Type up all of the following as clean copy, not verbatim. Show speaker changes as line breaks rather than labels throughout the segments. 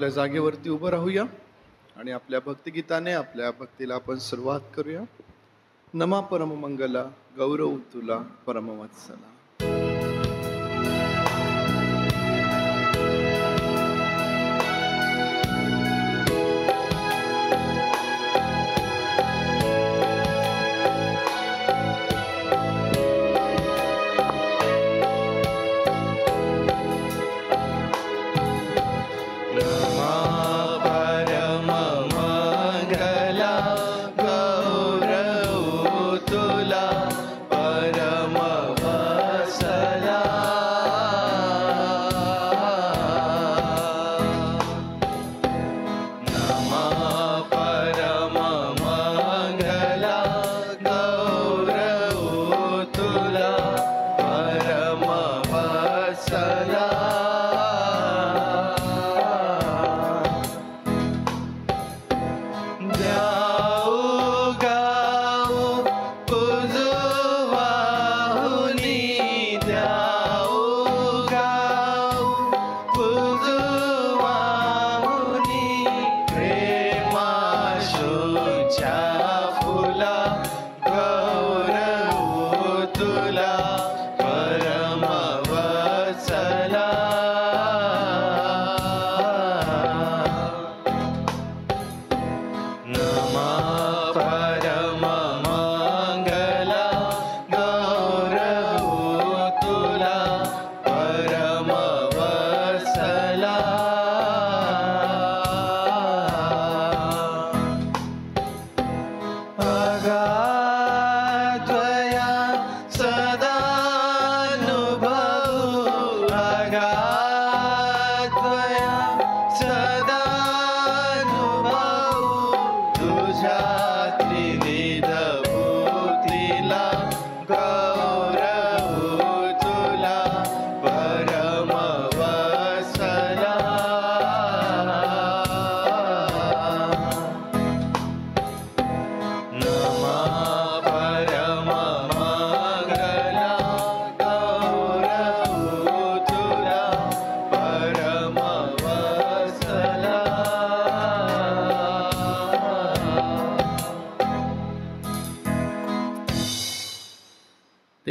आपल्या जागेवरती उभं राहूया आणि आपल्या भक्तिगीताने आपल्या भक्तीला आपण सुरुवात करूया. नमा परममंगला गौरव तुला परमवत्सला.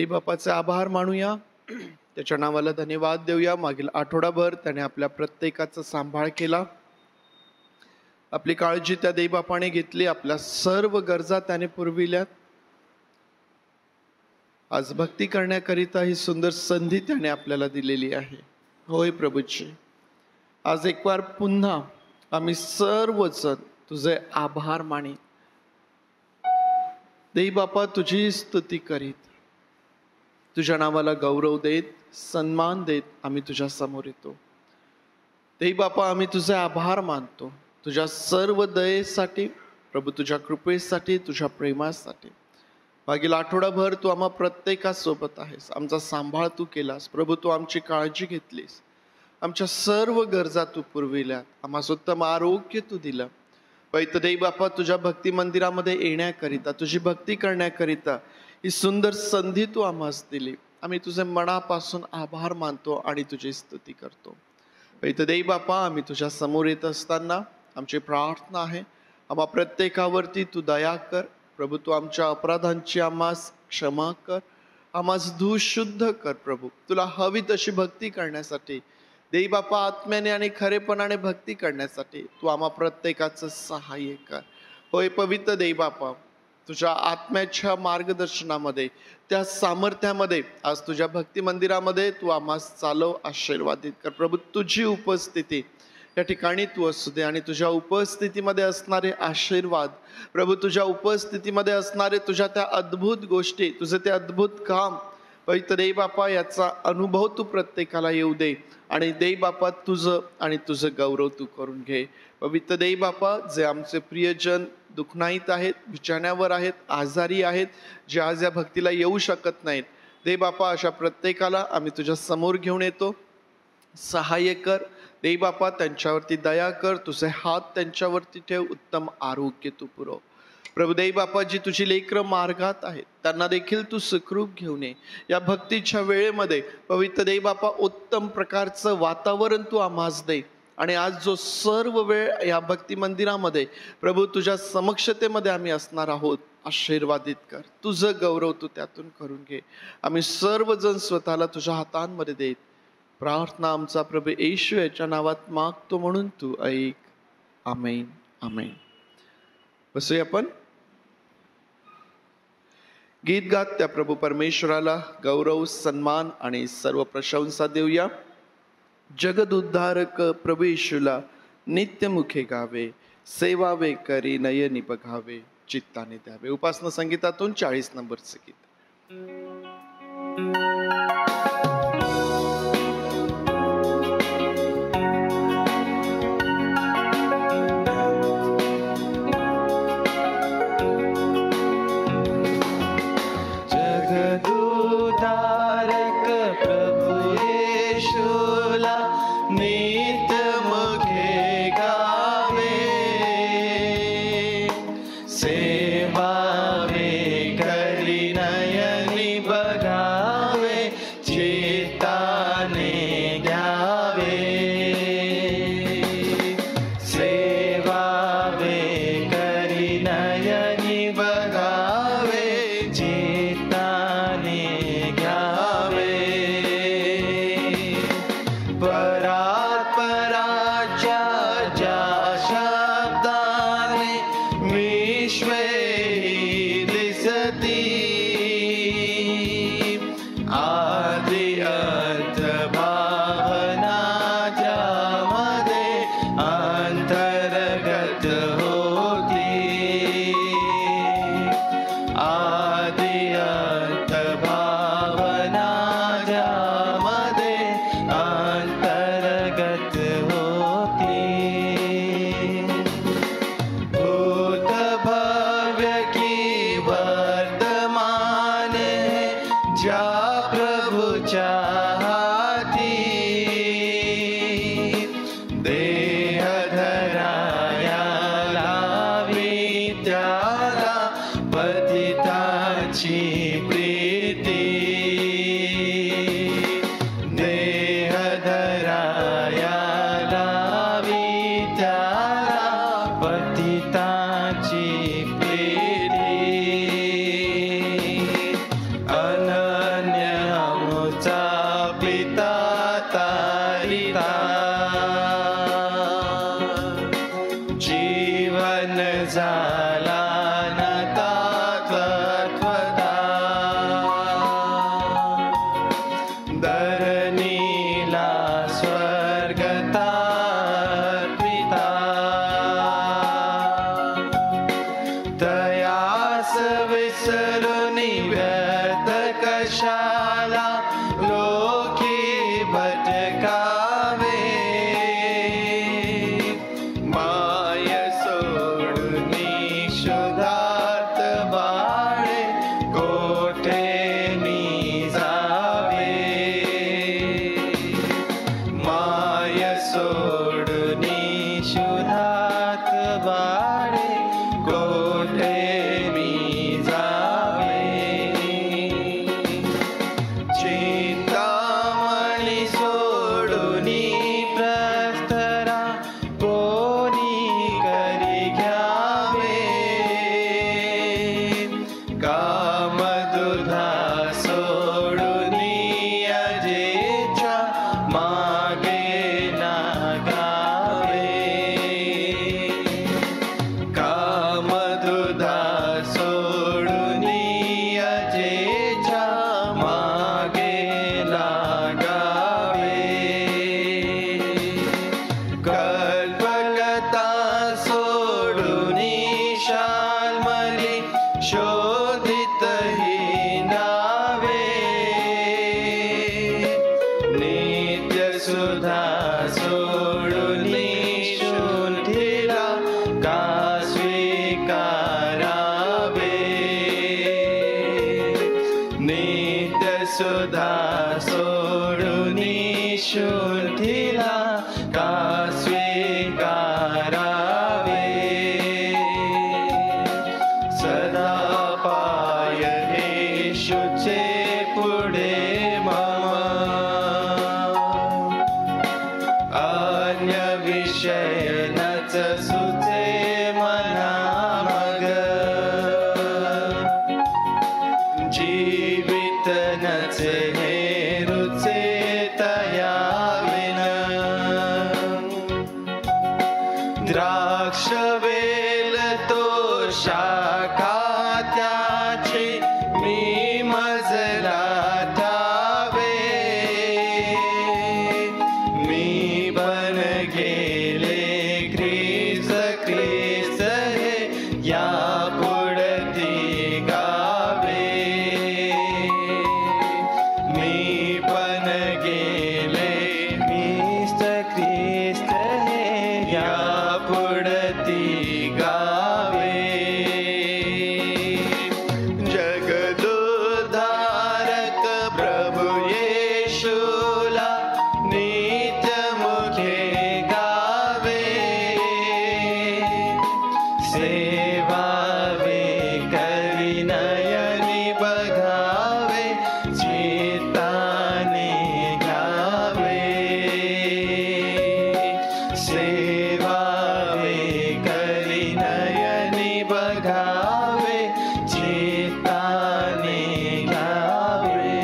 बापाचे आभार मानूया, त्याच्या नावाला धन्यवाद देऊया. मागील आठवडाभर त्याने आपल्या प्रत्येकाचा सांभाळ केला, आपली काळजी त्या देवबापाने घेतली, आपल्या सर्व गरजा त्याने पुरविल्यात. आज भक्ती करण्याकरिता ही सुंदर संधी त्याने आपल्याला दिलेली आहे. होय प्रभूजी, आज एक बार पुन्हा आम्ही सर्वजण तुझे आभार मानी देवबापा, तुझी स्तुती करीत, तुझ्या नावाला गौरव देत, सन्मान देत आम्ही तुझ्या समोर येतो. देवबापा, आम्ही तुझे आभार मानतो तुझ्या सर्व दयेसाठी प्रभू, तुझ्या कृपेसाठी, तुझ्या प्रेमासाठी. मागील आठवडाभर तू आम्हा प्रत्येकासोबत आहेस, आमचा सांभाळ तू केलास प्रभू, तू आमची काळजी घेतलीस, आमच्या सर्व गरजा तू पुरविल्यात, आम्हाला उत्तम आरोग्य तू दिलं. पैत देवबापा, तुझ्या भक्ती मंदिरामध्ये येण्याकरिता, तुझी भक्ती करण्याकरिता ही सुंदर संधी तू आम्हास दिली. आम्ही तुझे मनापासून आभार मानतो आणि तुझी स्तुती करतो. पैत देवबापा, आम्ही तुझ्या समोर येत असताना आमची प्रार्थना आहे, आम्हा प्रत्येकावरती तू दया कर प्रभू, तू आमच्या अपराधांची आम्हास क्षमा कर, आम्हास शुद्ध कर प्रभू. तुला हवी तशी भक्ती करण्यासाठी देवबापा, आत्म्याने आणि खरेपणाने भक्ती करण्यासाठी तू आम्हा प्रत्येकाचं सहाय्य कर. होय पवित्र देवबापा, तुझ्या आत्म्याच्या मार्गदर्शनामध्ये, त्या सामर्थ्यामध्ये आज तुझ्या भक्ती मंदिरामध्ये तू आम्हास चालव, आशीर्वादित कर प्रभू. तुझी उपस्थिती या ठिकाणी तू असू दे आणि तुझ्या उपस्थितीमध्ये असणारे आशीर्वाद प्रभू, तुझ्या उपस्थितीमध्ये असणारे तुझ्या त्या अद्भुत गोष्टी, तुझे ते अद्भुत काम पवित्र देवबापा, याचा अनुभव तू प्रत्येकाला येऊ दे आणि देवबापा तुझं गौरव तू करून घे. पवित्र देवबापा, जे आमचे प्रियजन दुःखनाईत आहेत, बिछाण्यावर आहेत, आजारी आहेत, जे आज या भक्तीला येऊ शकत नाहीत, देवबापा अशा प्रत्येकाला आम्ही तुझ्या समोर घेऊन येतो. सहाय्य कर देवबापा, त्यांच्यावरती दया कर, तुझे हात त्यांच्यावरती ठेव, उत्तम आरोग्य तू पुरव प्रभू. देवबापा, जी तुझी लेकरं मार्गात आहेत त्यांना देखील तू सुखरूप घेऊन ये. या भक्तीच्या वेळेमध्ये पवित्र देवबापा, उत्तम प्रकारचं वातावरण तू आम्हास दे आणि आज जो सर्व वेळ या भक्ती मंदिरामध्ये प्रभू तुझ्या समक्षतेमध्ये आम्ही असणार आहोत, आशीर्वादित कर. तुझं गौरव तू त्यातून करून घे. आम्ही सर्वजण स्वतःला तुझ्या हातांमध्ये देत प्रार्थना आमचा प्रभू येशू याच्या नावात मागतो म्हणून तू ऐक. आमेन आमेन. बसूया आपण. गीत गात त्या प्रभू परमेश्वराला गौरव, सन्मान आणि सर्व प्रशंसा देऊया. जगदुद्धारक प्रभू येशूला नित्यमुखे गावे, सेवावे करी नयनी बघावे, चित्ताने द्यावे. उपासना संगीतातून 40 नंबरचं गीत.
का
शाखा त्याची मी मजला ठावे, मी बन गेले ख्रिस्त ख्रिस्त हे या पुढती गावे, मी पण गेले ख्रिस्त ख्रिस्त हे या पुढती गावे, जगदुद्धारक प्रभु येशूला नित्य मुखे गावे, सेवावे करी नयनी बघावे, चित्ताने घ्यावे, सेवावे करी नयनी बघावे, चित्ताने घ्यावे.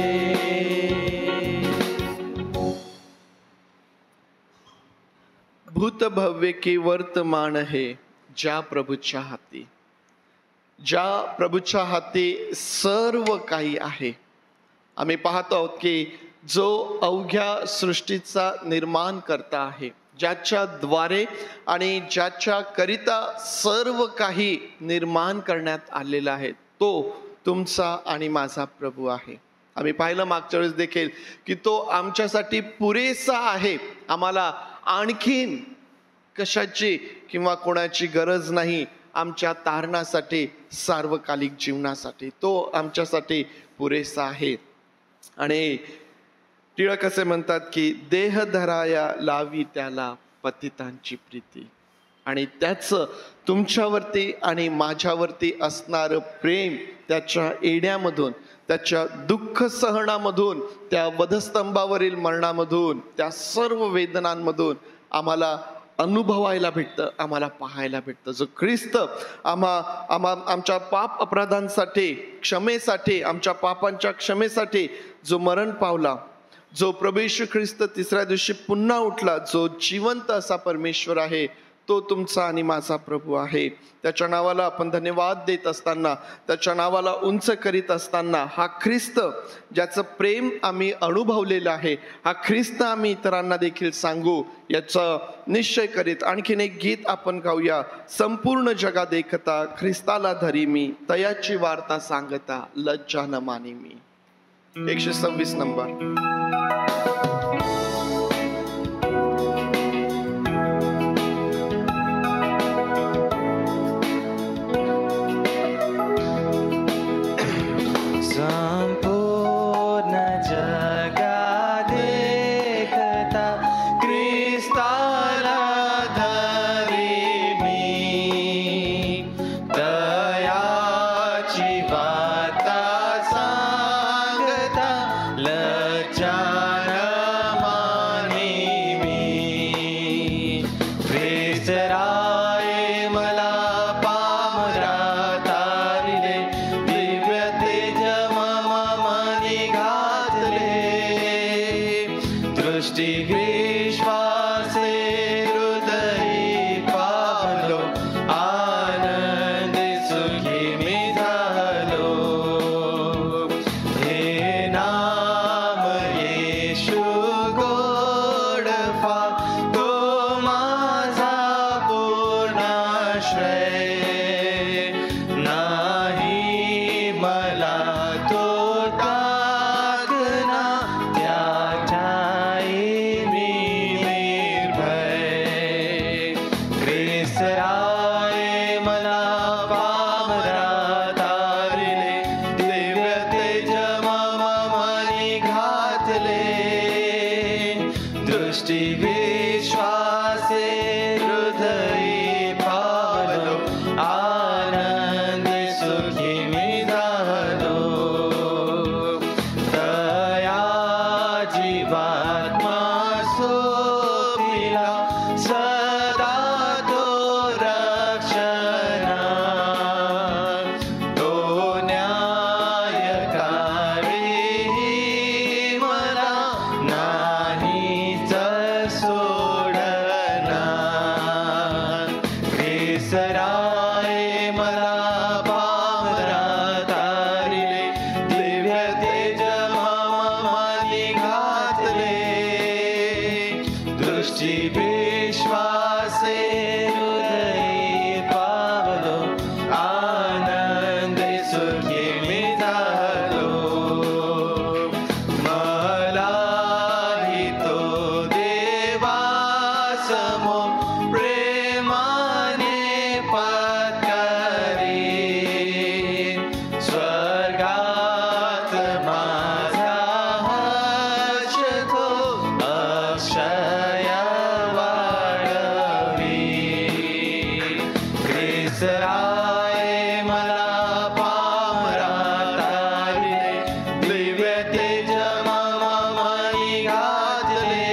भूत भव्य की वर्तमान हे ज्या प्रभूच्या हाती, ज्या प्रभूच्या हाती सर्व काही आहे. आम्ही पाहतो आहोत की जो अवघ्या सृष्टीचा निर्माण करता आहे, ज्याच्या द्वारे आणि ज्याच्या करिता सर्व काही निर्माण करण्यात आलेलं आहे, तो तुमचा आणि माझा प्रभू आहे. आम्ही पाहिलं मागच्या वेळेस देखील की तो आमच्यासाठी पुरेसा आहे. आम्हाला आणखीन कशाची किंवा कोणाची गरज नाही. आमच्या तारणासाठी, सार्वकालिक जीवनासाठी तो आमच्यासाठी पुरेसा आहे. आणि टिळक असे म्हणतात की देह धराया लावी त्याला पतितांची प्रीती. आणि त्याचं तुमच्यावरती आणि माझ्यावरती असणारं प्रेम, त्याच्या येण्यामधून, त्याच्या दुःख सहनामधून, त्या वधस्तंभावरील मरणामधून, त्या सर्व वेदनांमधून आम्हाला अनुभवायला भेटतं, आम्हाला पाहायला भेटतं. जो ख्रिस्त आमच्या पाप अपराधांसाठी, क्षमेसाठी, आमच्या पापांच्या क्षमेसाठी जो मरण पावला, जो प्रभू येशू ख्रिस्त तिसऱ्या दिवशी पुन्हा उठला, जो जिवंत असा परमेश्वर आहे, तो तुमचा आणि माझा प्रभू आहे. त्याच्या नावाला आपण धन्यवाद देत असताना, त्याच्या नावाला उंच करीत असताना, हा ख्रिस्त ज्याचं प्रेम आम्ही अनुभवलेलं आहे, हा ख्रिस्त आम्ही इतरांना देखील सांगू याचा निश्चय करीत आणखीन एक गीत आपण गाऊया. संपूर्ण जगा देखता ख्रिस्ताला धरी मी, तयाची वार्ता सांगता लज्जा न मानी मी. 126 नंबर.
सराय मला
विसराय मला पामरा तारिले, दिव्य तेज मम मनी गाजले,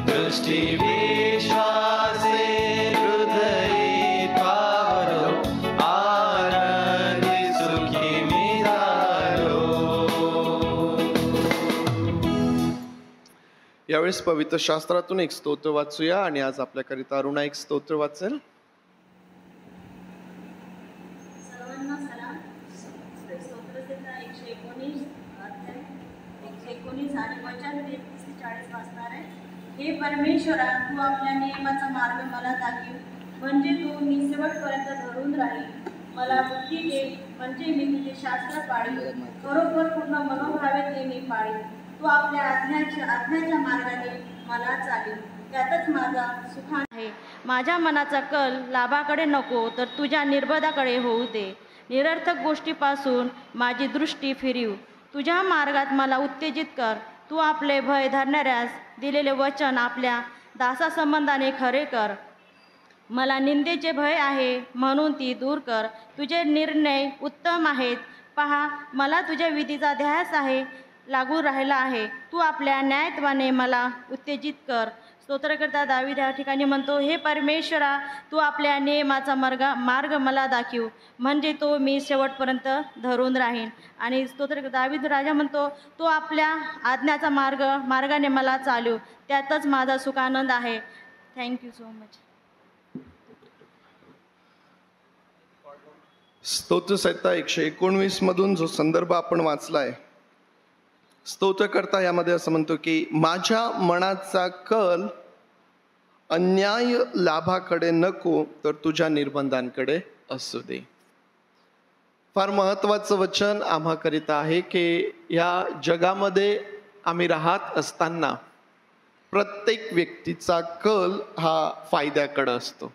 दृष्टी विश्वासे हृदयी पावलो, आनंदी सुखी मी झालो. यावेळेस पवित्र शास्त्रातून एक स्तोत्र वाचूया आणि आज आपल्याकरिता अरुणा एक स्तोत्र वाचेल.
सर्वांना सलाम. स्तोत्रसंहिता 119 अध्याय 119 आणि वचन 33 ते 40 वाचणार आहे. हे परमेश्वरा, तू आपल्या नियमाचा मार्ग मला दाखव, म्हणजे तू मी शेवटपर्यंत धरून राहील. मला बुद्धी दे, म्हणजे मी तुझे शास्त्र पाळीन, खरोखर पूर्ण मनोभावे ते मी पाळीन. तू आपल्या आज्ञाच्या मार्गाने मला चालील, त्यातच माझा सुख आहे. माझ्या मनाचा कल लाभाकडे नको, तर तुझ्या निर्बदाकडे होऊ दे. निरर्थक गोष्टीपासून माझी दृष्टी फिरव, तुझ्या मार्गात मला उत्तेजित कर. तू आपले भय धरणाऱ्यास दिलेले वचन आपल्या दासासंबंधाने खरे कर. मला निंदेचे भय आहे, म्हणून ती दूर कर. तुझे निर्णय उत्तम आहेत. पहा, मला तुझ्या विधीचा ध्यास आहे, लागू राहिला आहे. तू आपल्या न्यायत्वाने मला उत्तेजित कर. स्तोत्रकर्ता दावीद या ठिकाणी म्हणतो, हे परमेश्वरा, तू आपल्या नियमाचा मार्ग मला दाखव, म्हणजे तो मी शेवटपर्यंत धरून राहीन. आणि स्तोत्रकर्ता दावीद राजा म्हणतो, तू आपल्या आज्ञाचा मार्गाने मला चालव, त्यातच माझा सुखानंद आहे. Thank you so much.
स्तोत्रसंहिता 119 मधून जो संदर्भ आपण वाचलाय, स्तोत्रकर्ता यामध्ये असं म्हणतो की माझ्या मनाचा कल अन्याय लाभाकडे नको, तर तुझ्या निर्बंधांकडे असू दे. फार महत्वाचं वचन आम्हाकरिता आहे की या जगामध्ये आम्ही राहत असताना प्रत्येक व्यक्तीचा कल हा फायद्याकडे असतो.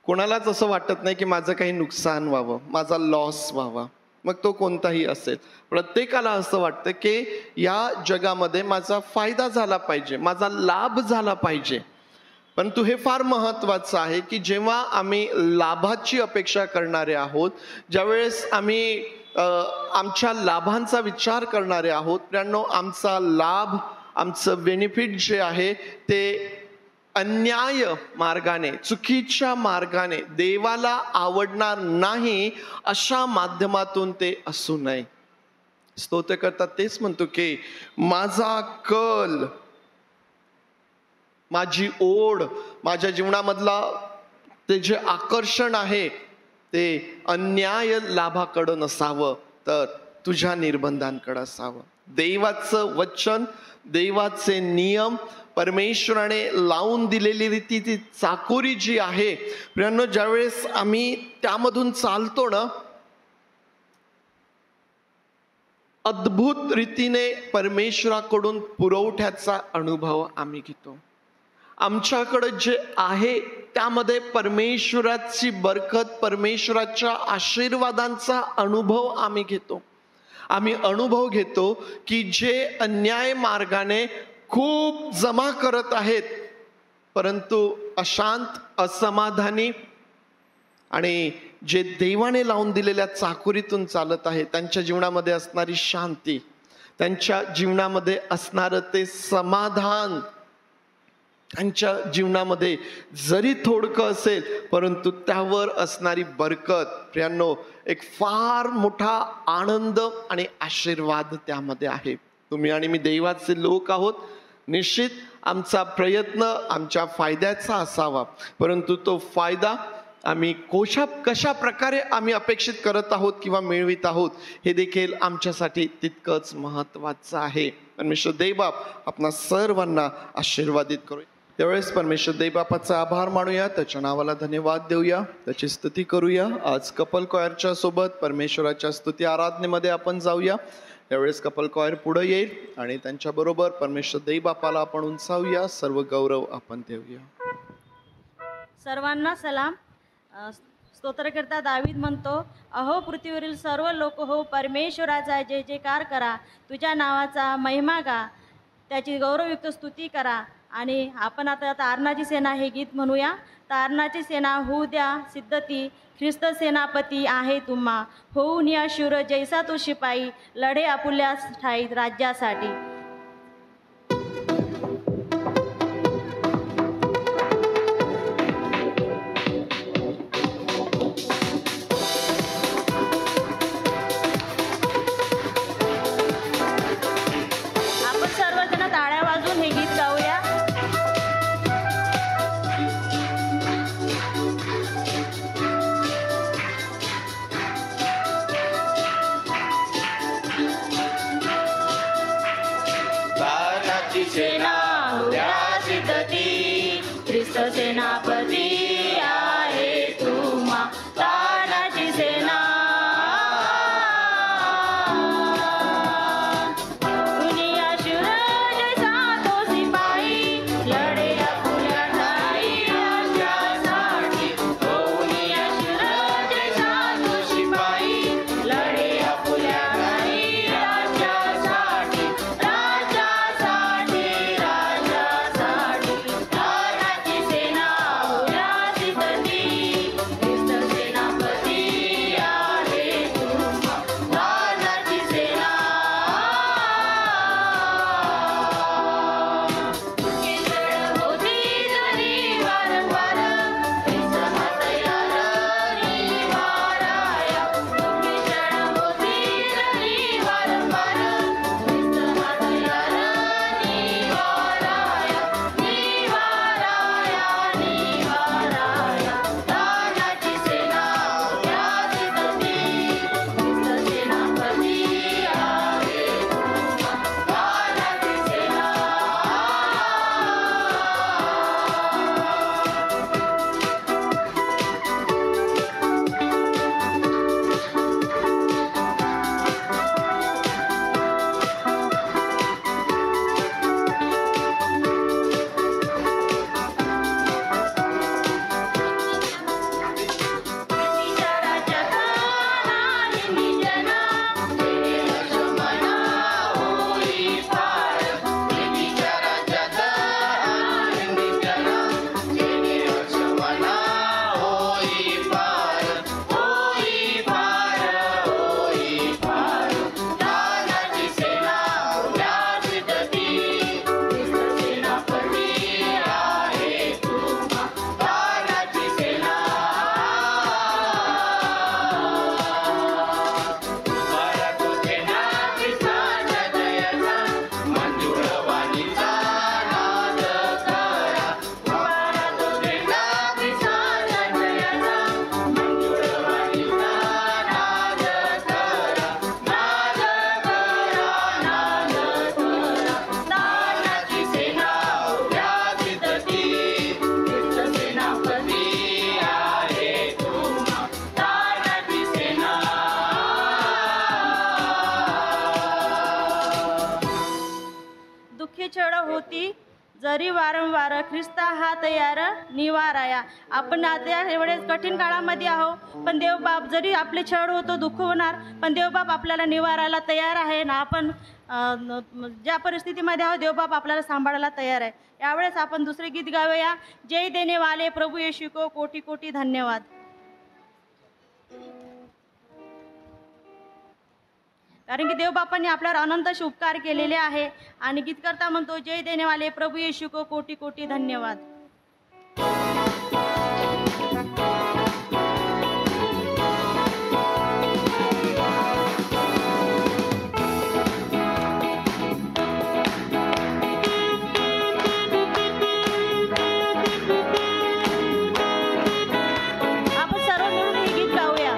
कोणालाच असं वाटत नाही की माझं काही नुकसान व्हावं, माझा लॉस व्हावा, मग तो कोणताही असेल. प्रत्येकाला असं वाटतं की या जगामध्ये माझा फायदा झाला पाहिजे, माझा लाभ झाला पाहिजे. परंतु हे फार महत्वाचं आहे की जेव्हा आम्ही लाभाची अपेक्षा करणारे आहोत, ज्यावेळेस आम्ही आमच्या लाभांचा विचार करणारे आहोत, त्यानो आमचा लाभ, आमचं बेनिफिट जे आहे ते अन्याय मार्गाने, चुकीच्या मार्गाने, देवाला आवडणार नाही अशा माध्यमातून ते असू नये. स्तोत्रकर्ता तेच म्हणतो की माझा कल, माझी ओढ, माझ्या जीवनामधला ते जे आकर्षण आहे ते अन्याय लाभाकडं नसावं, तर तुझ्या निर्बंधांकडे असावं. देवाचं वचन, देवाचे नियम, परमेश्वराने लावून दिलेली रीती, ती चाकोरी जी आहे, प्रियांनो, ज्यावेळेस आम्ही त्यामधून चालतो ना, अद्भुत रीतीने परमेश्वराकडून पुरवठ्याचा अनुभव आम्ही घेतो. आमच्याकडे जे आहे त्यामध्ये परमेश्वराची बरकत, परमेश्वराच्या आशीर्वादांचा अनुभव आम्ही घेतो. आम्ही अनुभव घेतो की जे अन्याय मार्गाने खूप जमा करत आहेत, परंतु अशांत, असमाधानी, आणि जे देवाने लावून दिलेल्या चाकोरीतून चालत आहे, त्यांच्या जीवनामध्ये असणारी शांती, त्यांच्या जीवनामध्ये असणारं ते समाधान, त्यांच्या जीवनामध्ये जरी थोडकं असेल परंतु त्यावर असणारी बरकत, प्रियांनो, एक फार मोठा आनंद आणि आशीर्वाद त्यामध्ये आहे. तुम्ही आणि मी देवाचे लोक आहोत. निश्चित आमचा प्रयत्न आमच्या फायद्याचा असावा, परंतु तो फायदा आम्ही कशा प्रकारे आम्ही अपेक्षित करत आहोत किंवा मिळवित आहोत हे देखील आमच्यासाठी तितकंच महत्वाचं आहे. परमेश्वर देवबाप आपणा सर्वांना आशीर्वादित करूया. त्यावेळेस परमेश्वर देवबापाचा आभार मानूया, त्याच्या नावाला धन्यवाद देऊया, त्याची स्तुती करूया. आज कपल कॉयरच्या सोबत परमेश्वराच्या स्तुती आराधनेमध्ये आपण जाऊया. त्यावेळेस कपल कॉयर पुढे येईल आणि त्यांच्याबरोबर परमेश्वर देवबापाला आपण उंचावूया, सर्व गौरव आपण देऊया.
सर्वांना सलाम. स्तोत्रकर्ता दावीद म्हणतो, अहो पृथ्वीवरील सर्व लोक हो, परमेश्वराचा जय जयकार करा, तुझ्या नावाचा महिमा गा, त्याची गौरवयुक्त स्तुती करा. आणि आपण आता तारणाची सेना हे गीत म्हणूया. तारणाची सेना होऊ द्या सिद्धती, ख्रिस्त सेनापती आहे तुम्हा. होऊन या शूर जैसा तो शिपाई, लढे आपुल्या ठाई राज्यासाठी. आपण सर्वजण टाळ्या वाजवून हे गीत गाऊया.
तारणाची सेना उद्या सिद्धती, ख्रिस्त सेनापती आहे तुम्हा. तारणाची सेना दुनिया शूर जैसा तो सिपाही, लढे आपुल्या ठाई राज्यासाठी. दुनिया शूर जैसा तो शिपाई, लढे आपुल्या ठाई राज्यासाठी. राज्यासाठी राज्यासाठी. तारणाची सेना उद्या सिद्धती, ख्रिस्त सेनापती आहे तुम्हा. तारणाची सेना किचड होती जरी वारंवार, ख्रिस्त हा तयार निवाराया. किचड होती जरी वारंवार, ख्रिस्त हा तयार निवाराया. निवाराया निवाराया. तारणाची सेना उद्या सिद्धती, ख्रिस्त सेनापती आहे तुम्हा. तारणाची सेना विचाराच्या कानाने निजना, तेने लक्ष्मणा होई पार. विचाराच्या कानाने निजना, तेने लक्ष्मणा होई पार. होई पार होई पार. तारणाची सेना उद्या सिद्धती, ख्रिस्त सेनापती आहे तुम्हा. तारणाची सेना तुम्हाला तुझे नाव ख्रिस्ताच्या जयाचा, मंजुळवाणीचा नाद करा. तुम्हाला तुझे नाव ख्रिस्ताच्या जयाचा, मंजुळवाणीचा नाद करा. नाद करा नाद करा. तारणाची सेना उद्या सिद्धती, ख्रिस्त सेनापती आहे तुम्हा. तारणाची सेना
दुःखी छळ होती जरी वारंवार, ख्रिस्त हा तयार निवाराया. आपण आता एवढ्या कठीण काळामध्ये आहो, पण देवबाप जरी आपले छळ होतो, दुःख होणार, पण देवबाप आपल्याला निवारायला तयार आहे ना. आपण ज्या परिस्थितीमध्ये आहोत, देवबाप आपल्याला सांभाळायला तयार आहे. यावेळेस आपण दुसरे गीत गाऊया. जय देने वाले प्रभू येशू को कोटी कोटी धन्यवाद. कारण की देवबापांनी आपल्यावर अनंत उपकार केलेले आहे. आणि गीतकर्ता म्हणतो, जय देने वाले प्रभू येशू को कोटी कोटी धन्यवाद. आपण सर्व मिळून हे गीत गाऊया.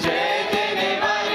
जय देने वाले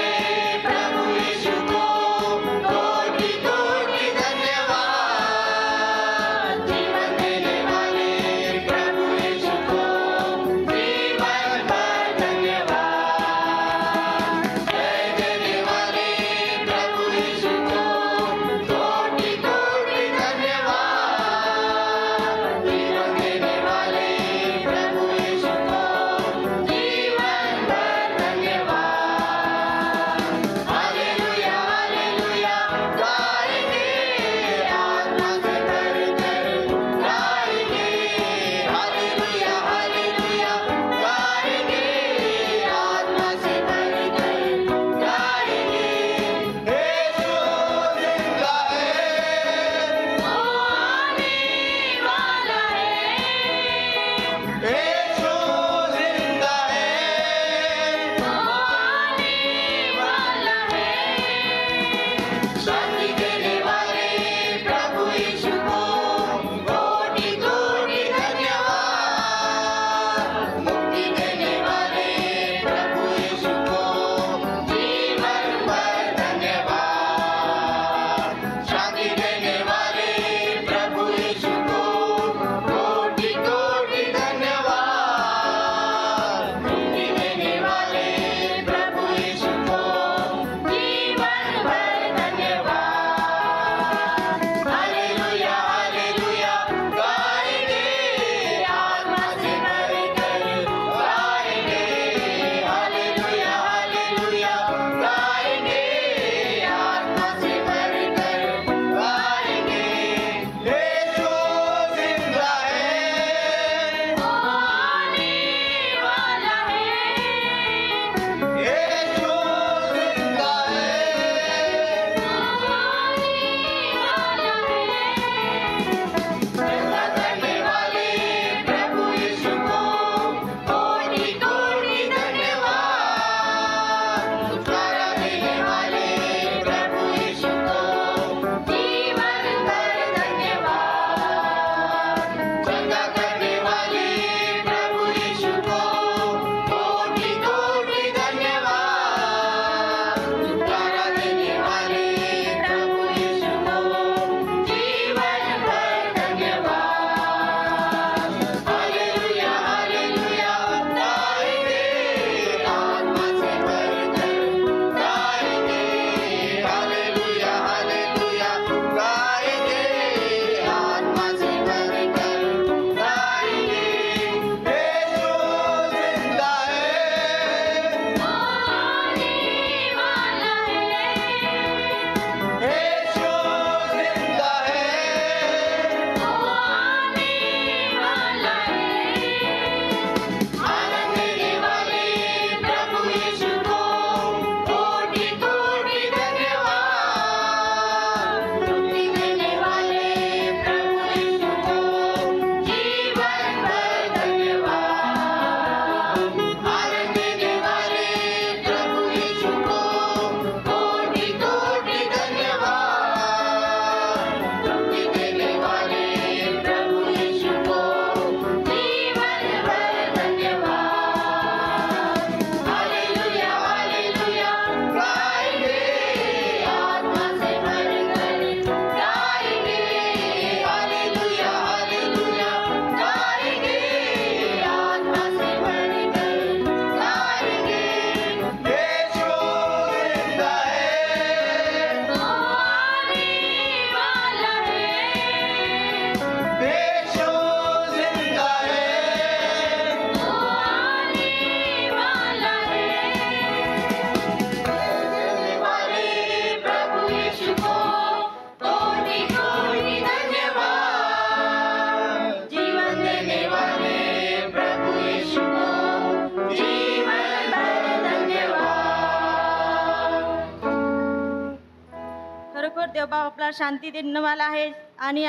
ईश्वर देवबाप आपला शांती देने वाला आहे आणि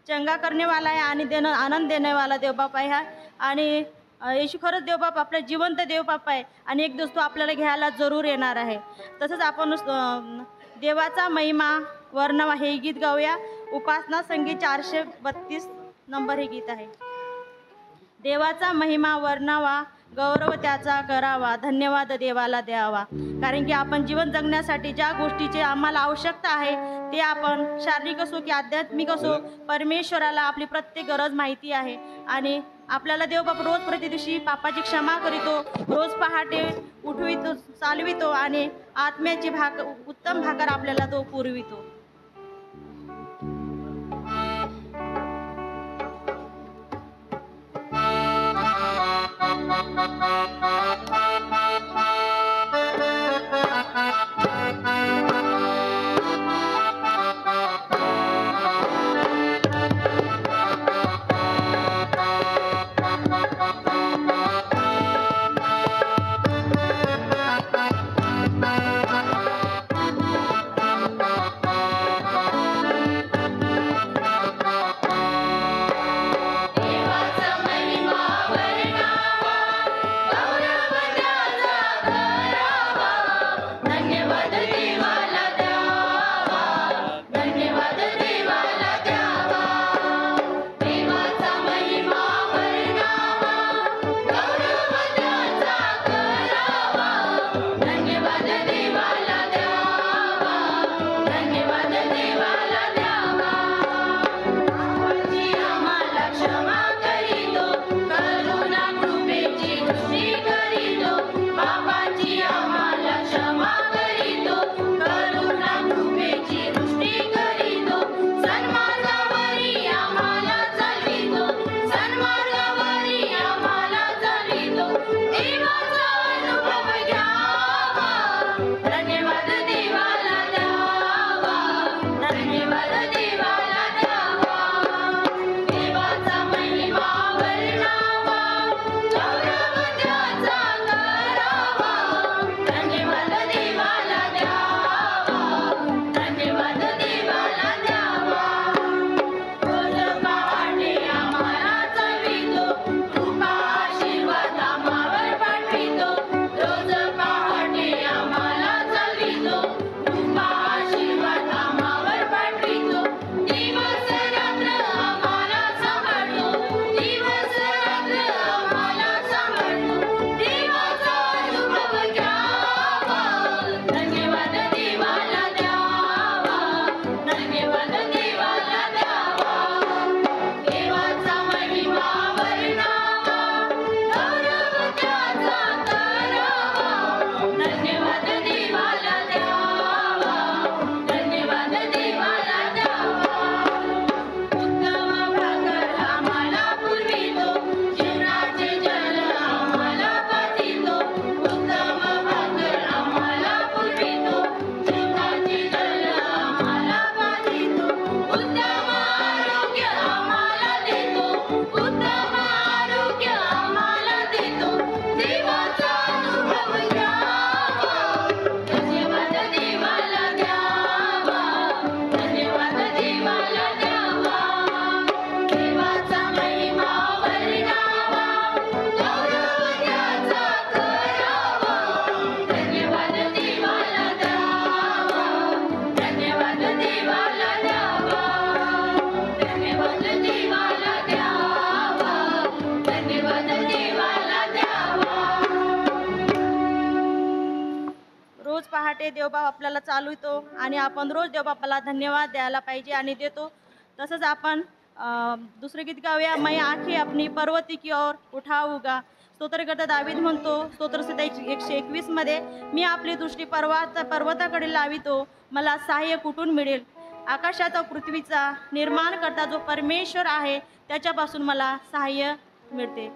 चंगा करने वाला आहे आणि आनंद देने वाला देवबाप आहे हा. आणि येशू खरंच देवबाप आपला जिवंत देवबाप आहे आणि एक दिवस तो आपल्याला घ्यायला जरूर येणार आहे. तसंच आपण देवाचा महिमा वर्णवा हे गीत गाऊया. उपासना संगीत 432 नंबर हे गीत आहे. देवाचा महिमा वर्णावा, गौरव त्याचा करावा, धन्यवाद देवाला द्यावा. कारण की आपण जीवन जगण्यासाठी ज्या गोष्टीची आम्हाला आवश्यकता आहे ते आपण शारीरिक असो की आध्यात्मिक असो, परमेश्वराला आपली प्रत्येक गरज माहिती आहे. आणि आपल्याला देवबाप रोज प्रतिदिवशी पापाची क्षमा करीतो, रोज पहाटे उठवितो, चालवितो आणि आत्म्याची उत्तम भाकर आपल्याला तो पुरवितो. देवबाप आपल्याला चालवतो आणि आपण रोज देवबापाला धन्यवाद द्यायला पाहिजे आणि देतो. तसंच आपण दुसरे गीत गाऊया. मैं आंखें अपनी पर्वती की ओर उठाऊगा. स्तोत्रकर्ता दावीद म्हणतो स्तोत्रसंहिता 121 मध्ये, मी आपली दृष्टी पर्वताकडे लावितो, मला सहाय्य कुठून मिळेल. आकाशाचा पृथ्वीचा निर्माण करता जो परमेश्वर आहे त्याच्यापासून मला सहाय्य मिळते.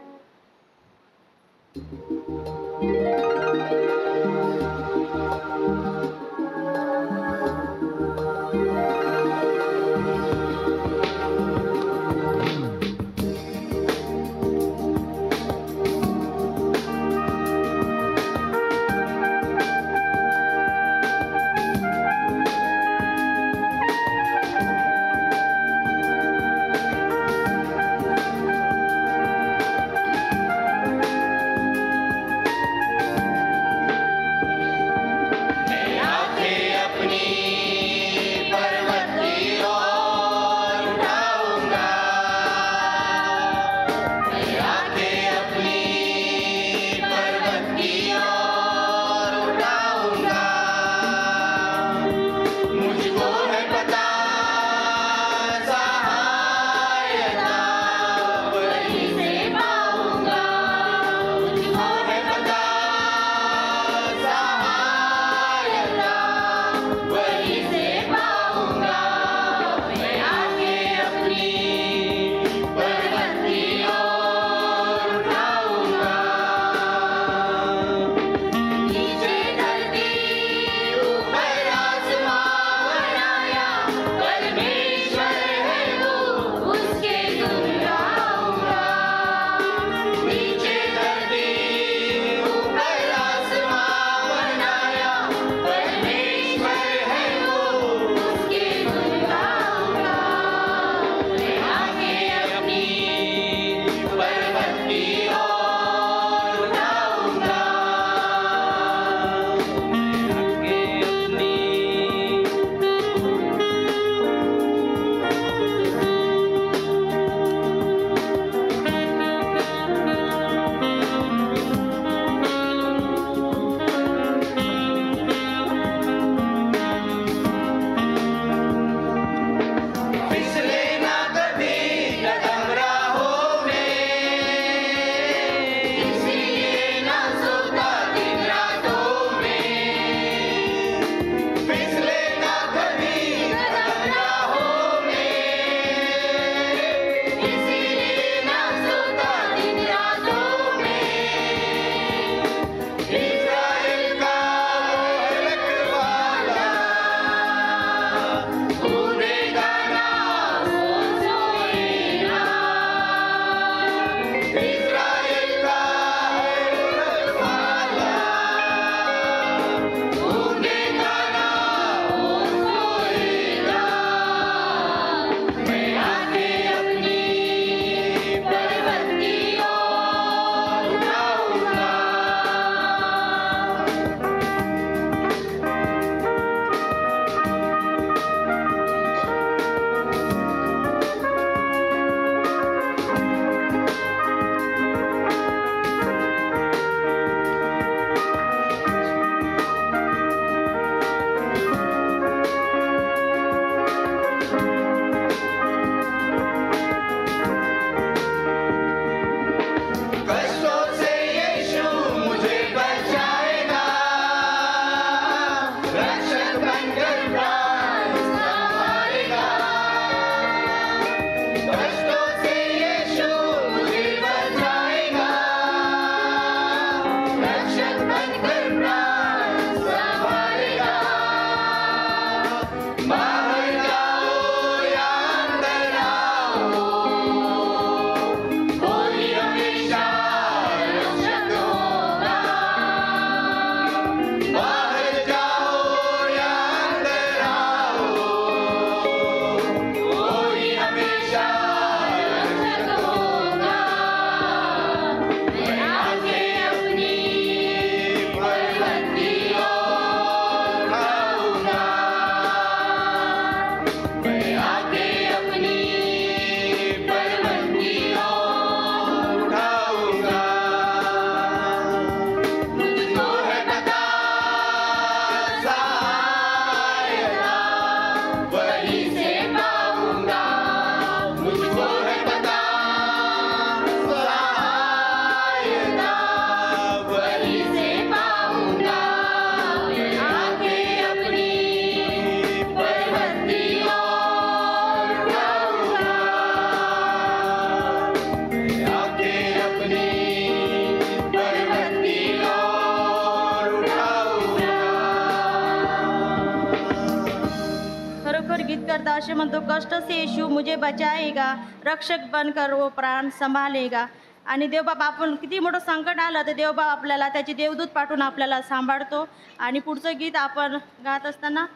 गीत करता असे म्हणतो, कष्ट से यीशु मुझे बचाएगा, रक्षक बनकर वो प्राण संभालेगा. आणि देवबाप आपण किती मोठं संकट आलं तर देवबाप आपल्याला त्याची देवदूत पाठवून आपल्याला सांभाळतो. आणि पुढचं गीत आपण गात असताना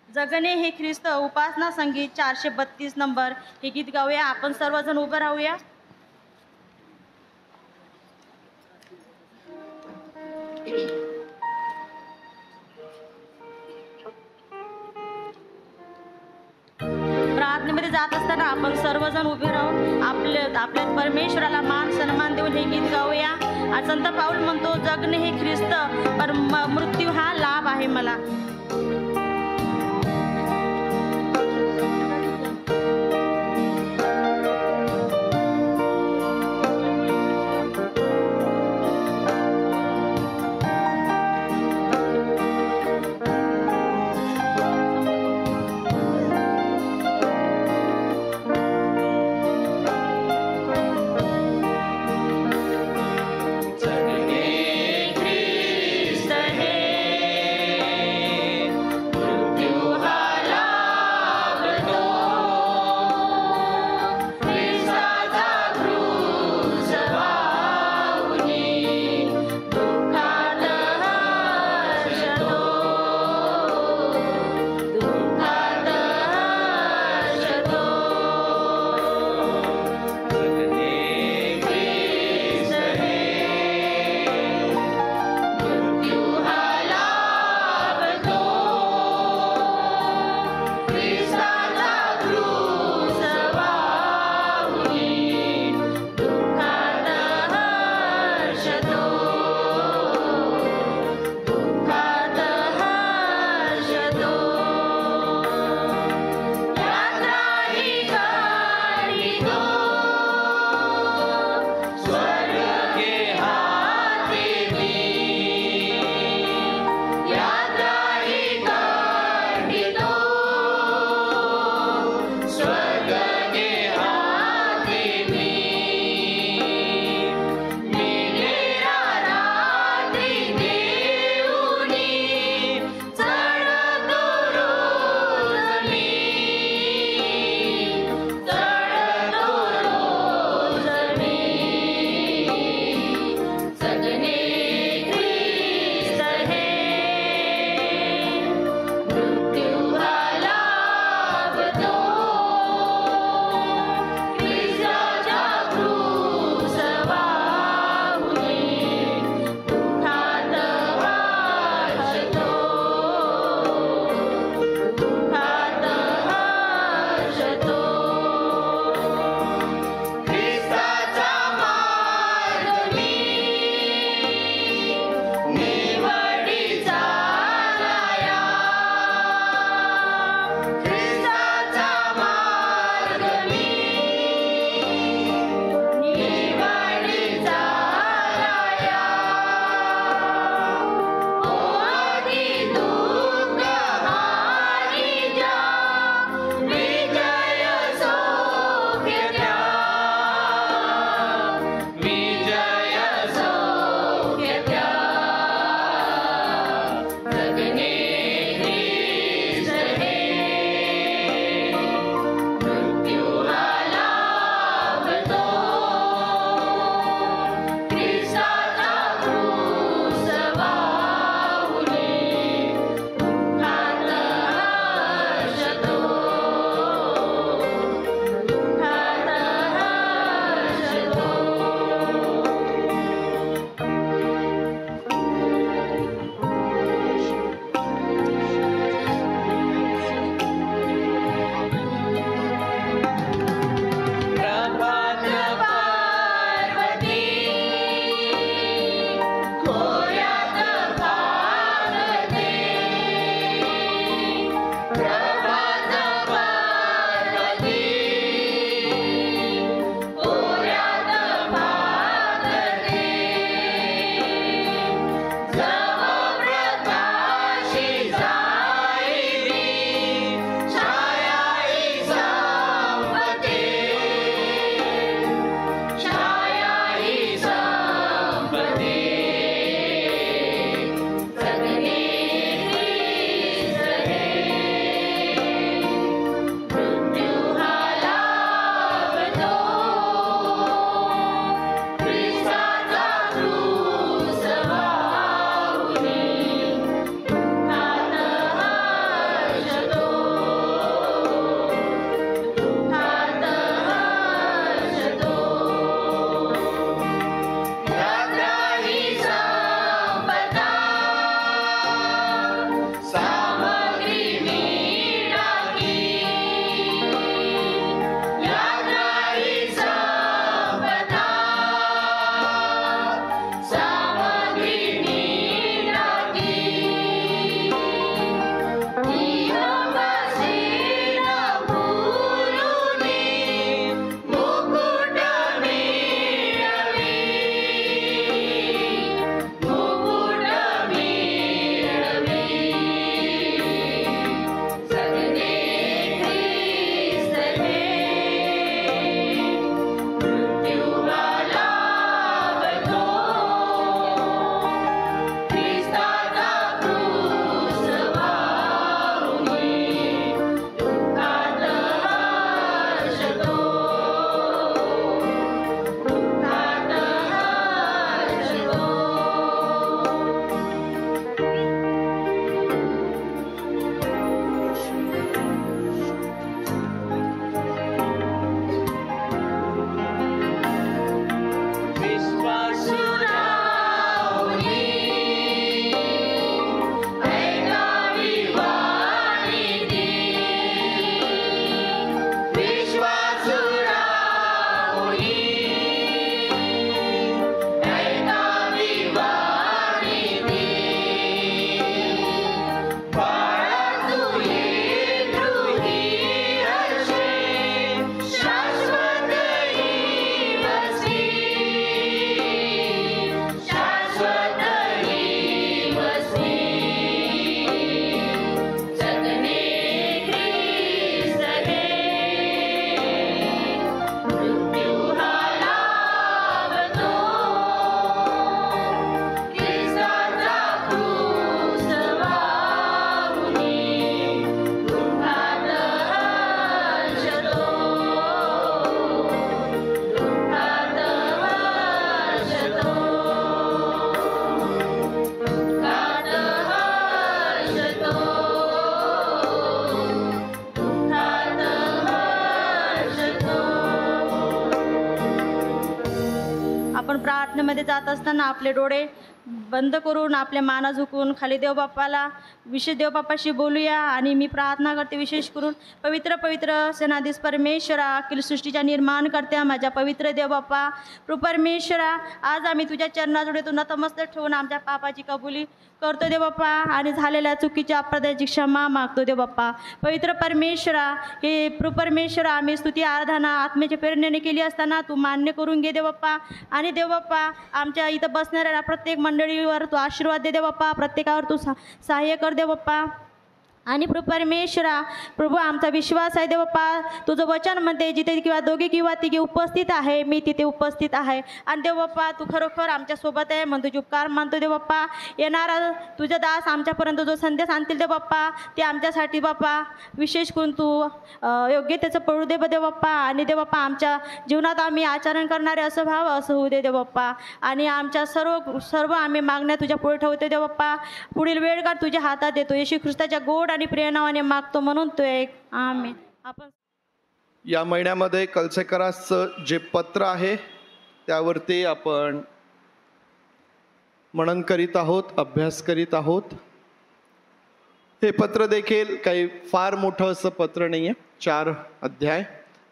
जगणे हे ख्रिस्त उपासना संगीत 432 नंबर हे गीत गाऊया. आपण सर्वजण उभं राहूया. प्रार्थनेमध्ये जात असताना आपण सर्वजण उभे राहून आपल्या परमेश्वराला मान सन्मान देऊन हे गीत गाऊया. आज संत पाऊल म्हणतो, जगणे हे ख्रिस्त पर मृत्यू हा लाभ आहे मला.
जगणे ख्रिस्त हे
प्रार्थनेमध्ये जात असताना आपले डोळे बंद करून आपले माना झुकून खाली देवबापाला विशेष देवबापाशी बोलूया. आणि मी प्रार्थना करते विशेष करून पवित्र पवित्र सेनाधीश परमेश्वरा, अखिल सृष्टीच्या निर्माण करत्या माझ्या पवित्र देवबापा, परमेश्वरा, आज आम्ही तुझ्या चरणाजवळ तू नतमस्तक ठेवून आमच्या पापाची कबुली करतो देवबापा आणि झालेल्या चुकीच्या अपराधाची क्षमा मागतो देवबापा. पवित्र परमेश्वरा, हे परमेश्वरा, आम्ही स्तुती आराधना आत्म्याच्या प्रेरणेने केली असताना तू मान्य करून घे देवबापा. आणि देवबापा, आमच्या इथं बसणाऱ्या प्रत्येक मंडळीवर तू आशीर्वाद दे देवबापा, प्रत्येकावर तू सहाय्य कर देवबापा. आणि परमेश्वरा, प्रभू, आमचा विश्वास आहे देवबापा, तुझं वचन म्हणते जिथे किंवा दोघे किंवा तिघे उपस्थित आहे मी तिथे उपस्थित आहे. आणि देवबापा, तू खरोखर आमच्यासोबत आहे म्हणून तुझे उपकार मानतो देवबापा. येणारा तुझा दास आमच्यापर्यंत जो संदेश आणतील देवबापा, ते आमच्यासाठी बापा विशेष करून तू योग्य त्याचं पडू दे देवबापा. आणि देवबापा, आमच्या जीवनात आम्ही आचरण करणारे असं भाव असं होऊ दे देवबापा. आणि आमच्या सर्व आम्ही मागण्या तुझ्या पुढे ठेवतो देवबापा. पुढील वेळ काळ तुझ्या हातात देतो, येशू ख्रिस्ताच्या गोड आणि प्रिय नावाने मागतो म्हणून तो एक आमेन. आपण
या महिन्यामध्ये कलसेकरासचं जे पत्र आहे त्यावरती आपण मनन करीत आहोत, अभ्यास करीत आहोत. हे पत्र देखील काही फार मोठं असं पत्र नाही आहे, 4 अध्याय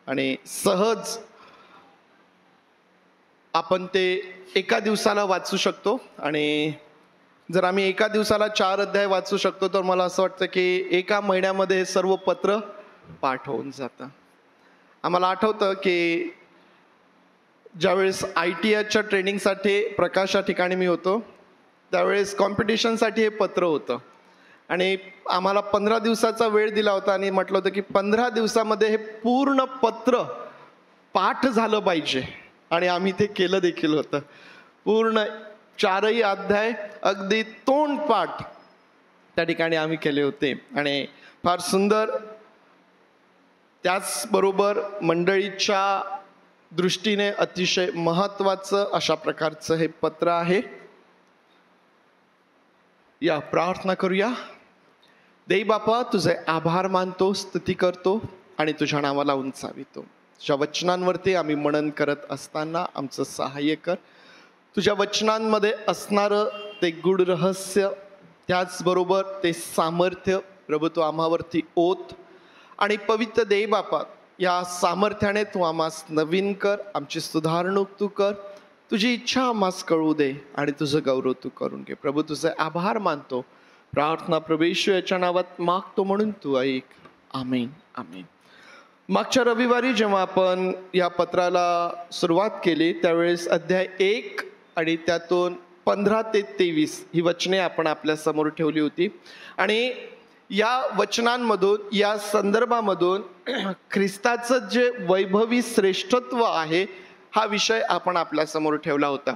आणि सहज आपण ते एका दिवसाला वाचू शकतो. आणि जर आम्ही एका दिवसाला 4 अध्याय वाचू शकतो तर मला असं वाटतं की एका महिन्यामध्ये हे सर्व पत्र पाठ होऊन जातं. आम्हाला आठवतं की ज्यावेळेस ITIच्या ट्रेनिंगसाठी प्रकाश या ठिकाणी मी होतो त्यावेळेस कॉम्पिटिशनसाठी हे पत्र होतं आणि आम्हाला 15 दिवसाचा वेळ दिला होता आणि म्हटलं होतं की 15 दिवसामध्ये हे पूर्ण पत्र पाठ झालं पाहिजे. आणि आम्ही ते केलं देखील होतं. पूर्ण 4ही अध्याय अगदी तोंडपाठ त्या ठिकाणी आम्ही केले होते आणि फार सुंदर. त्याचबरोबर मंडळीच्या दृष्टीने अतिशय महत्त्वाचं अशा प्रकारचं हे पत्र आहे. या प्रार्थना करूया. देई बापा, तुझे आभार मानतो, स्तुती करतो आणि तुझ्या नावाला उंचावितो. तुझ्या वचनांवरती आम्ही मनन करत असताना आमचं सहाय्य कर. तुझ्या वचनांमध्ये असणारं ते गूढ रहस्य, त्याचबरोबर ते सामर्थ्य प्रभू तू आम्हावरती ओत. आणि पवित्र देई बापा, या सामर्थ्याने तू आम्हास नवीन कर, आमची सुधारणूक तू कर, तुझी इच्छा आम्हास कळू दे आणि तुझं गौरव तू करून घे. प्रभू तुझे आभार मानतो. प्रार्थना प्रभू येशू याच्या नावात मागतो म्हणून तू ऐक. आमेन आमेन. मागच्या रविवारी जेव्हा आपण या पत्राला सुरुवात केली त्यावेळेस अध्याय 1 आणि त्यातून 15 ते 23 ही वचने आपण आपल्या समोर ठेवली होती. आणि या वचनांमधून, या संदर्भामधून ख्रिस्ताचं जे वैभवी श्रेष्ठत्व आहे हा विषय आपण आपल्या समोर ठेवला होता.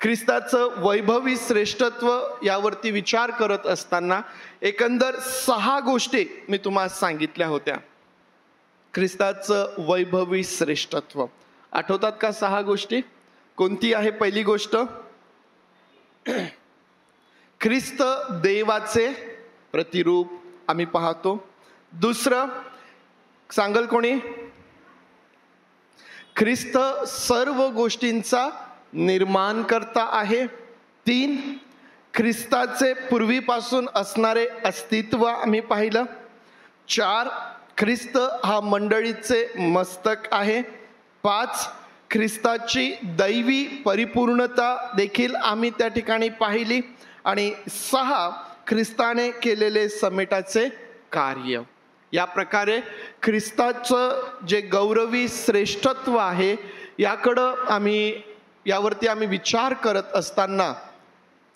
ख्रिस्ताचं वैभवी श्रेष्ठत्व यावरती विचार करत असताना एकंदर 6 गोष्टी मी तुम्हाला सांगितल्या होत्या. ख्रिस्ताचं वैभवी श्रेष्ठत्व आठवतात का? 6 गोष्टी कोणती आहे? पहिली गोष्ट, ख्रिस्त देवाचे प्रतिरूप आम्ही पाहतो. दुसरं सांगल कोणी? ख्रिस्त सर्व गोष्टींचा निर्माण करता आहे. 3, ख्रिस्ताचे पूर्वीपासून असणारे अस्तित्व आम्ही पाहिलं. 4, ख्रिस्त हा मंडळीचे मस्तक आहे. 5, ख्रिस्ताची दैवी परिपूर्णता देखील आम्ही त्या ठिकाणी पाहिली. आणि 6, ख्रिस्ताने केलेले समेटाचे कार्य. या प्रकारे ख्रिस्ताचं जे गौरवी श्रेष्ठत्व आहे यावरती आम्ही विचार करत असताना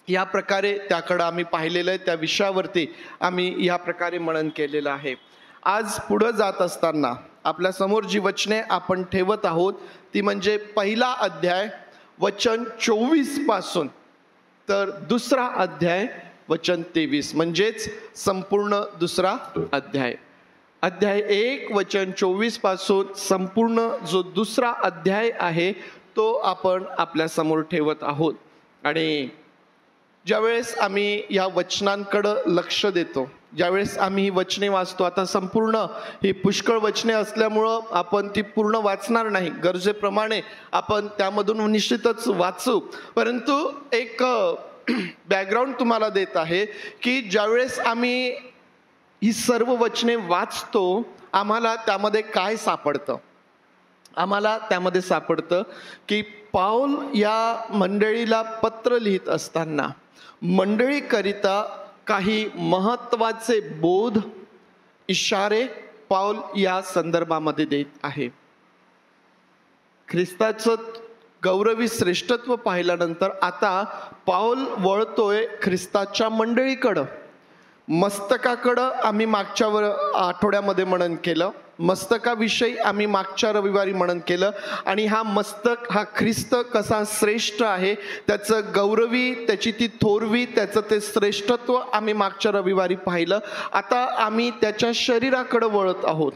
या प्रकारे त्याकडं आम्ही पाहिलेलं आहे. त्या विषयावरती आम्ही या प्रकारे मनन केलेलं आहे. आज पुढं जात असताना आपल्या समोर जी वचने आपण ठेवत आहोत ती म्हणजे पहिला अध्याय वचन 24 पासून तर दुसरा अध्याय वचन 23, म्हणजेच संपूर्ण दुसरा अध्याय. अध्याय 1 वचन 24 पासून संपूर्ण जो दुसरा अध्याय आहे तो आपण आपल्या समोर ठेवत आहोत. आणि ज्यावेळेस आम्ही या वचनांकडं लक्ष देतो ज्यावेळेस आम्ही ही वचने वाचतो, आता संपूर्ण ही पुष्कळ वचने असल्यामुळं आपण ती पूर्ण वाचणार नाही, गरजेप्रमाणे आपण त्यामधून निश्चितच वाचू, परंतु एक बॅकग्राऊंड तुम्हाला देत आहे की ज्यावेळेस आम्ही ही सर्व वचने वाचतो आम्हाला त्यामध्ये काय सापडतं. आम्हाला त्यामध्ये सापडतं की पाऊल या मंडळीला पत्र लिहित असताना मंडळीकरिता काही महत्त्वाचे बोध, इशारे पाऊल या संदर्भामध्ये देत आहे. ख्रिस्ताचं गौरवी श्रेष्ठत्व पाहिल्यानंतर आता पाऊल वळतोय ख्रिस्ताच्या मंडळीकडं. मस्तकाकडं आम्ही मागच्या आठवड्यामध्ये मनन केलं, मस्तकाविषयी आम्ही मागच्या रविवारी मनन केलं, आणि हा मस्तक हा ख्रिस्त कसा श्रेष्ठ आहे त्याचं गौरवी, त्याची ती थोरवी, त्याचं ते श्रेष्ठत्व आम्ही मागच्या रविवारी पाहिलं. आता आम्ही त्याच्या शरीराकडं वळत आहोत.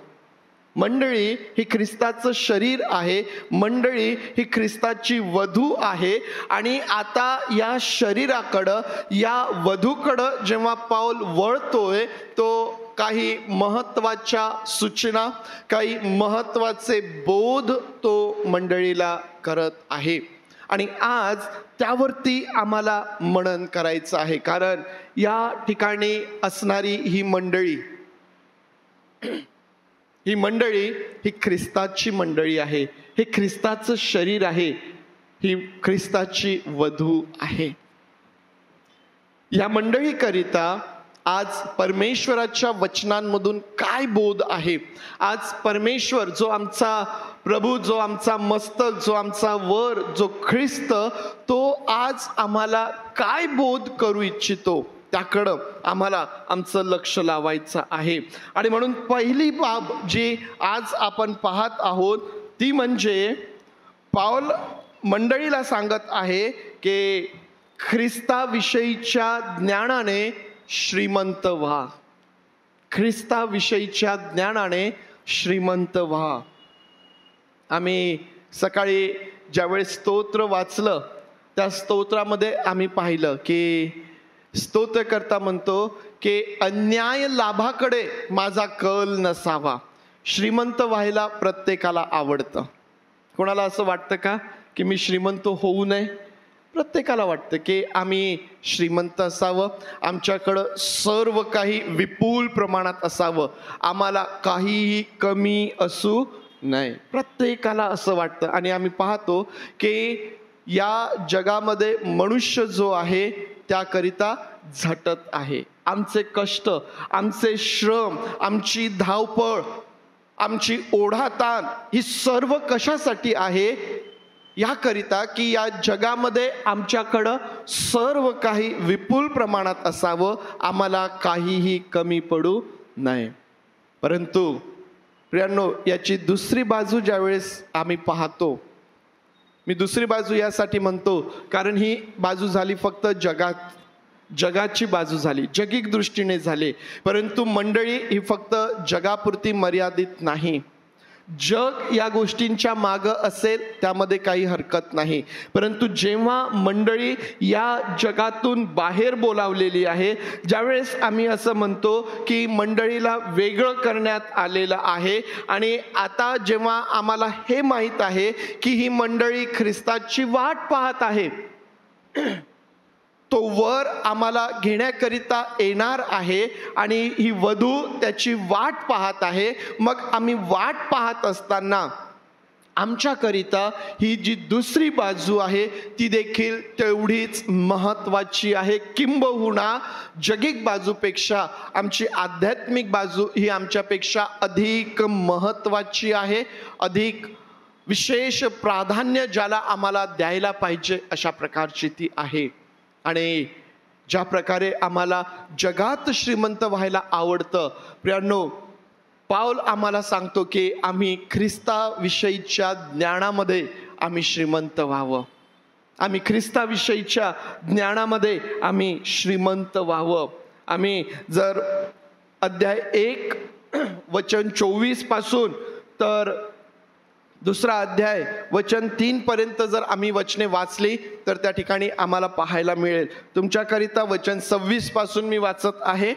मंडळी ही ख्रिस्ताचं शरीर आहे, मंडळी ही ख्रिस्ताची वधू आहे, आणि आता या शरीराकडं, या वधूकडं जेव्हा पाऊल वळतोय तो काही महत्त्वाच्या सूचना, काही महत्त्वाचे बोध तो मंडळीला करत आहे. आणि आज त्यावरती आम्हाला मनन करायचं आहे, कारण या ठिकाणी असणारी ही मंडळी ही ख्रिस्ताची मंडळी आहे, हे ख्रिस्ताचं शरीर आहे, ही ख्रिस्ताची वधू आहे. या मंडळीकरिता आज परमेश्वराच्या वचनांमधून काय बोध आहे. आज परमेश्वर जो आमचा प्रभू, जो आमचा मस्तक, जो आमचा वर, जो ख्रिस्त, तो आज आम्हाला काय बोध करू इच्छितो त्याकडं आम्हाला आमचं लक्ष लावायचं आहे. आणि म्हणून पहिली बाब जी आज आपण पाहत आहोत ती म्हणजे पाऊल मंडळीला सांगत आहे की ख्रिस्ताविषयीच्या ज्ञानाने श्रीमंत व्हा. ख्रिस्ताविषयीच्या ज्ञानाने श्रीमंत व्हा. आम्ही सकाळी ज्यावेळेस स्तोत्र वाचलं त्या स्तोत्रामध्ये आम्ही पाहिलं की स्तोत्रकर्ता म्हणतो की अन्याय लाभाकडे माझा कल नसावा. श्रीमंत व्हायला प्रत्येकाला आवडतं. कोणाला असं वाटतं का की मी श्रीमंत होऊ नये? प्रत्येकाला वाटतं की आम्ही श्रीमंत असावं, आमच्याकडं सर्व काही विपुल प्रमाणात असावं, आम्हाला काहीही कमी असू नये. प्रत्येकाला असं वाटतं. आणि आम्ही पाहतो की या जगामध्ये मनुष्य जो आहे त्याकरिता झटत आहे. आमचे कष्ट, आमचे श्रम, आमची धावपळ, आमची ओढाताण ही सर्व कशासाठी आहे? याकरिता की या जगामध्ये आमच्याकडं सर्व काही विपुल प्रमाणात असावं, आम्हाला काहीही कमी पडू नये. परंतु प्रियांनो, याची दुसरी बाजू ज्यावेळेस आम्ही पाहतो, मी दुसरी बाजू यासाठी म्हणतो कारण ही बाजू झाली फक्त जगाची बाजू झाली, जगिक दृष्टीने झाली. परंतु मंडळी ही फक्त जगापुरती मर्यादित नाही. जग या गोष्टींच्या मागं असेल त्यामध्ये काही हरकत नाही, परंतु जेव्हा मंडळी या जगातून बाहेर बोलावलेली आहे, ज्यावेळेस आम्ही असं म्हणतो की मंडळीला वेगळं करण्यात आलेलं आहे, आणि आता जेव्हा आम्हाला हे माहीत आहे की ही मंडळी ख्रिस्ताची वाट पाहत आहे, तो वर आम्हाला घेण्याकरिता येणार आहे आणि ही वधू त्याची वाट पाहत आहे, मग आम्ही वाट पाहत असताना आमच्याकरिता ही जी दुसरी बाजू आहे ती देखील तेवढीच महत्त्वाची आहे. किंबहुना जगिक बाजूपेक्षा आमची आध्यात्मिक बाजू ही आमच्यापेक्षा अधिक महत्त्वाची आहे, अधिक विशेष प्राधान्य ज्याला आम्हाला द्यायला पाहिजे अशा प्रकारची ती आहे. आणि ज्या प्रकारे आम्हाला जगात श्रीमंत व्हायला आवडतं, प्रियांनो, पाऊल आम्हाला सांगतो की आम्ही ख्रिस्ताविषयीच्या ज्ञानामध्ये आम्ही श्रीमंत व्हावं. आम्ही ख्रिस्ताविषयीच्या ज्ञानामध्ये आम्ही श्रीमंत व्हावं. आम्ही जर अध्याय 1 वचन 24 पासून तर दुसरा अध्याय वचन 3 पर्यंत जर आम्ही वचने वाचली तर त्या ठिकाणी आम्हाला पाहायला मिळेल. तुमच्याकरिता वचन 26 पासून मी वाचत आहे.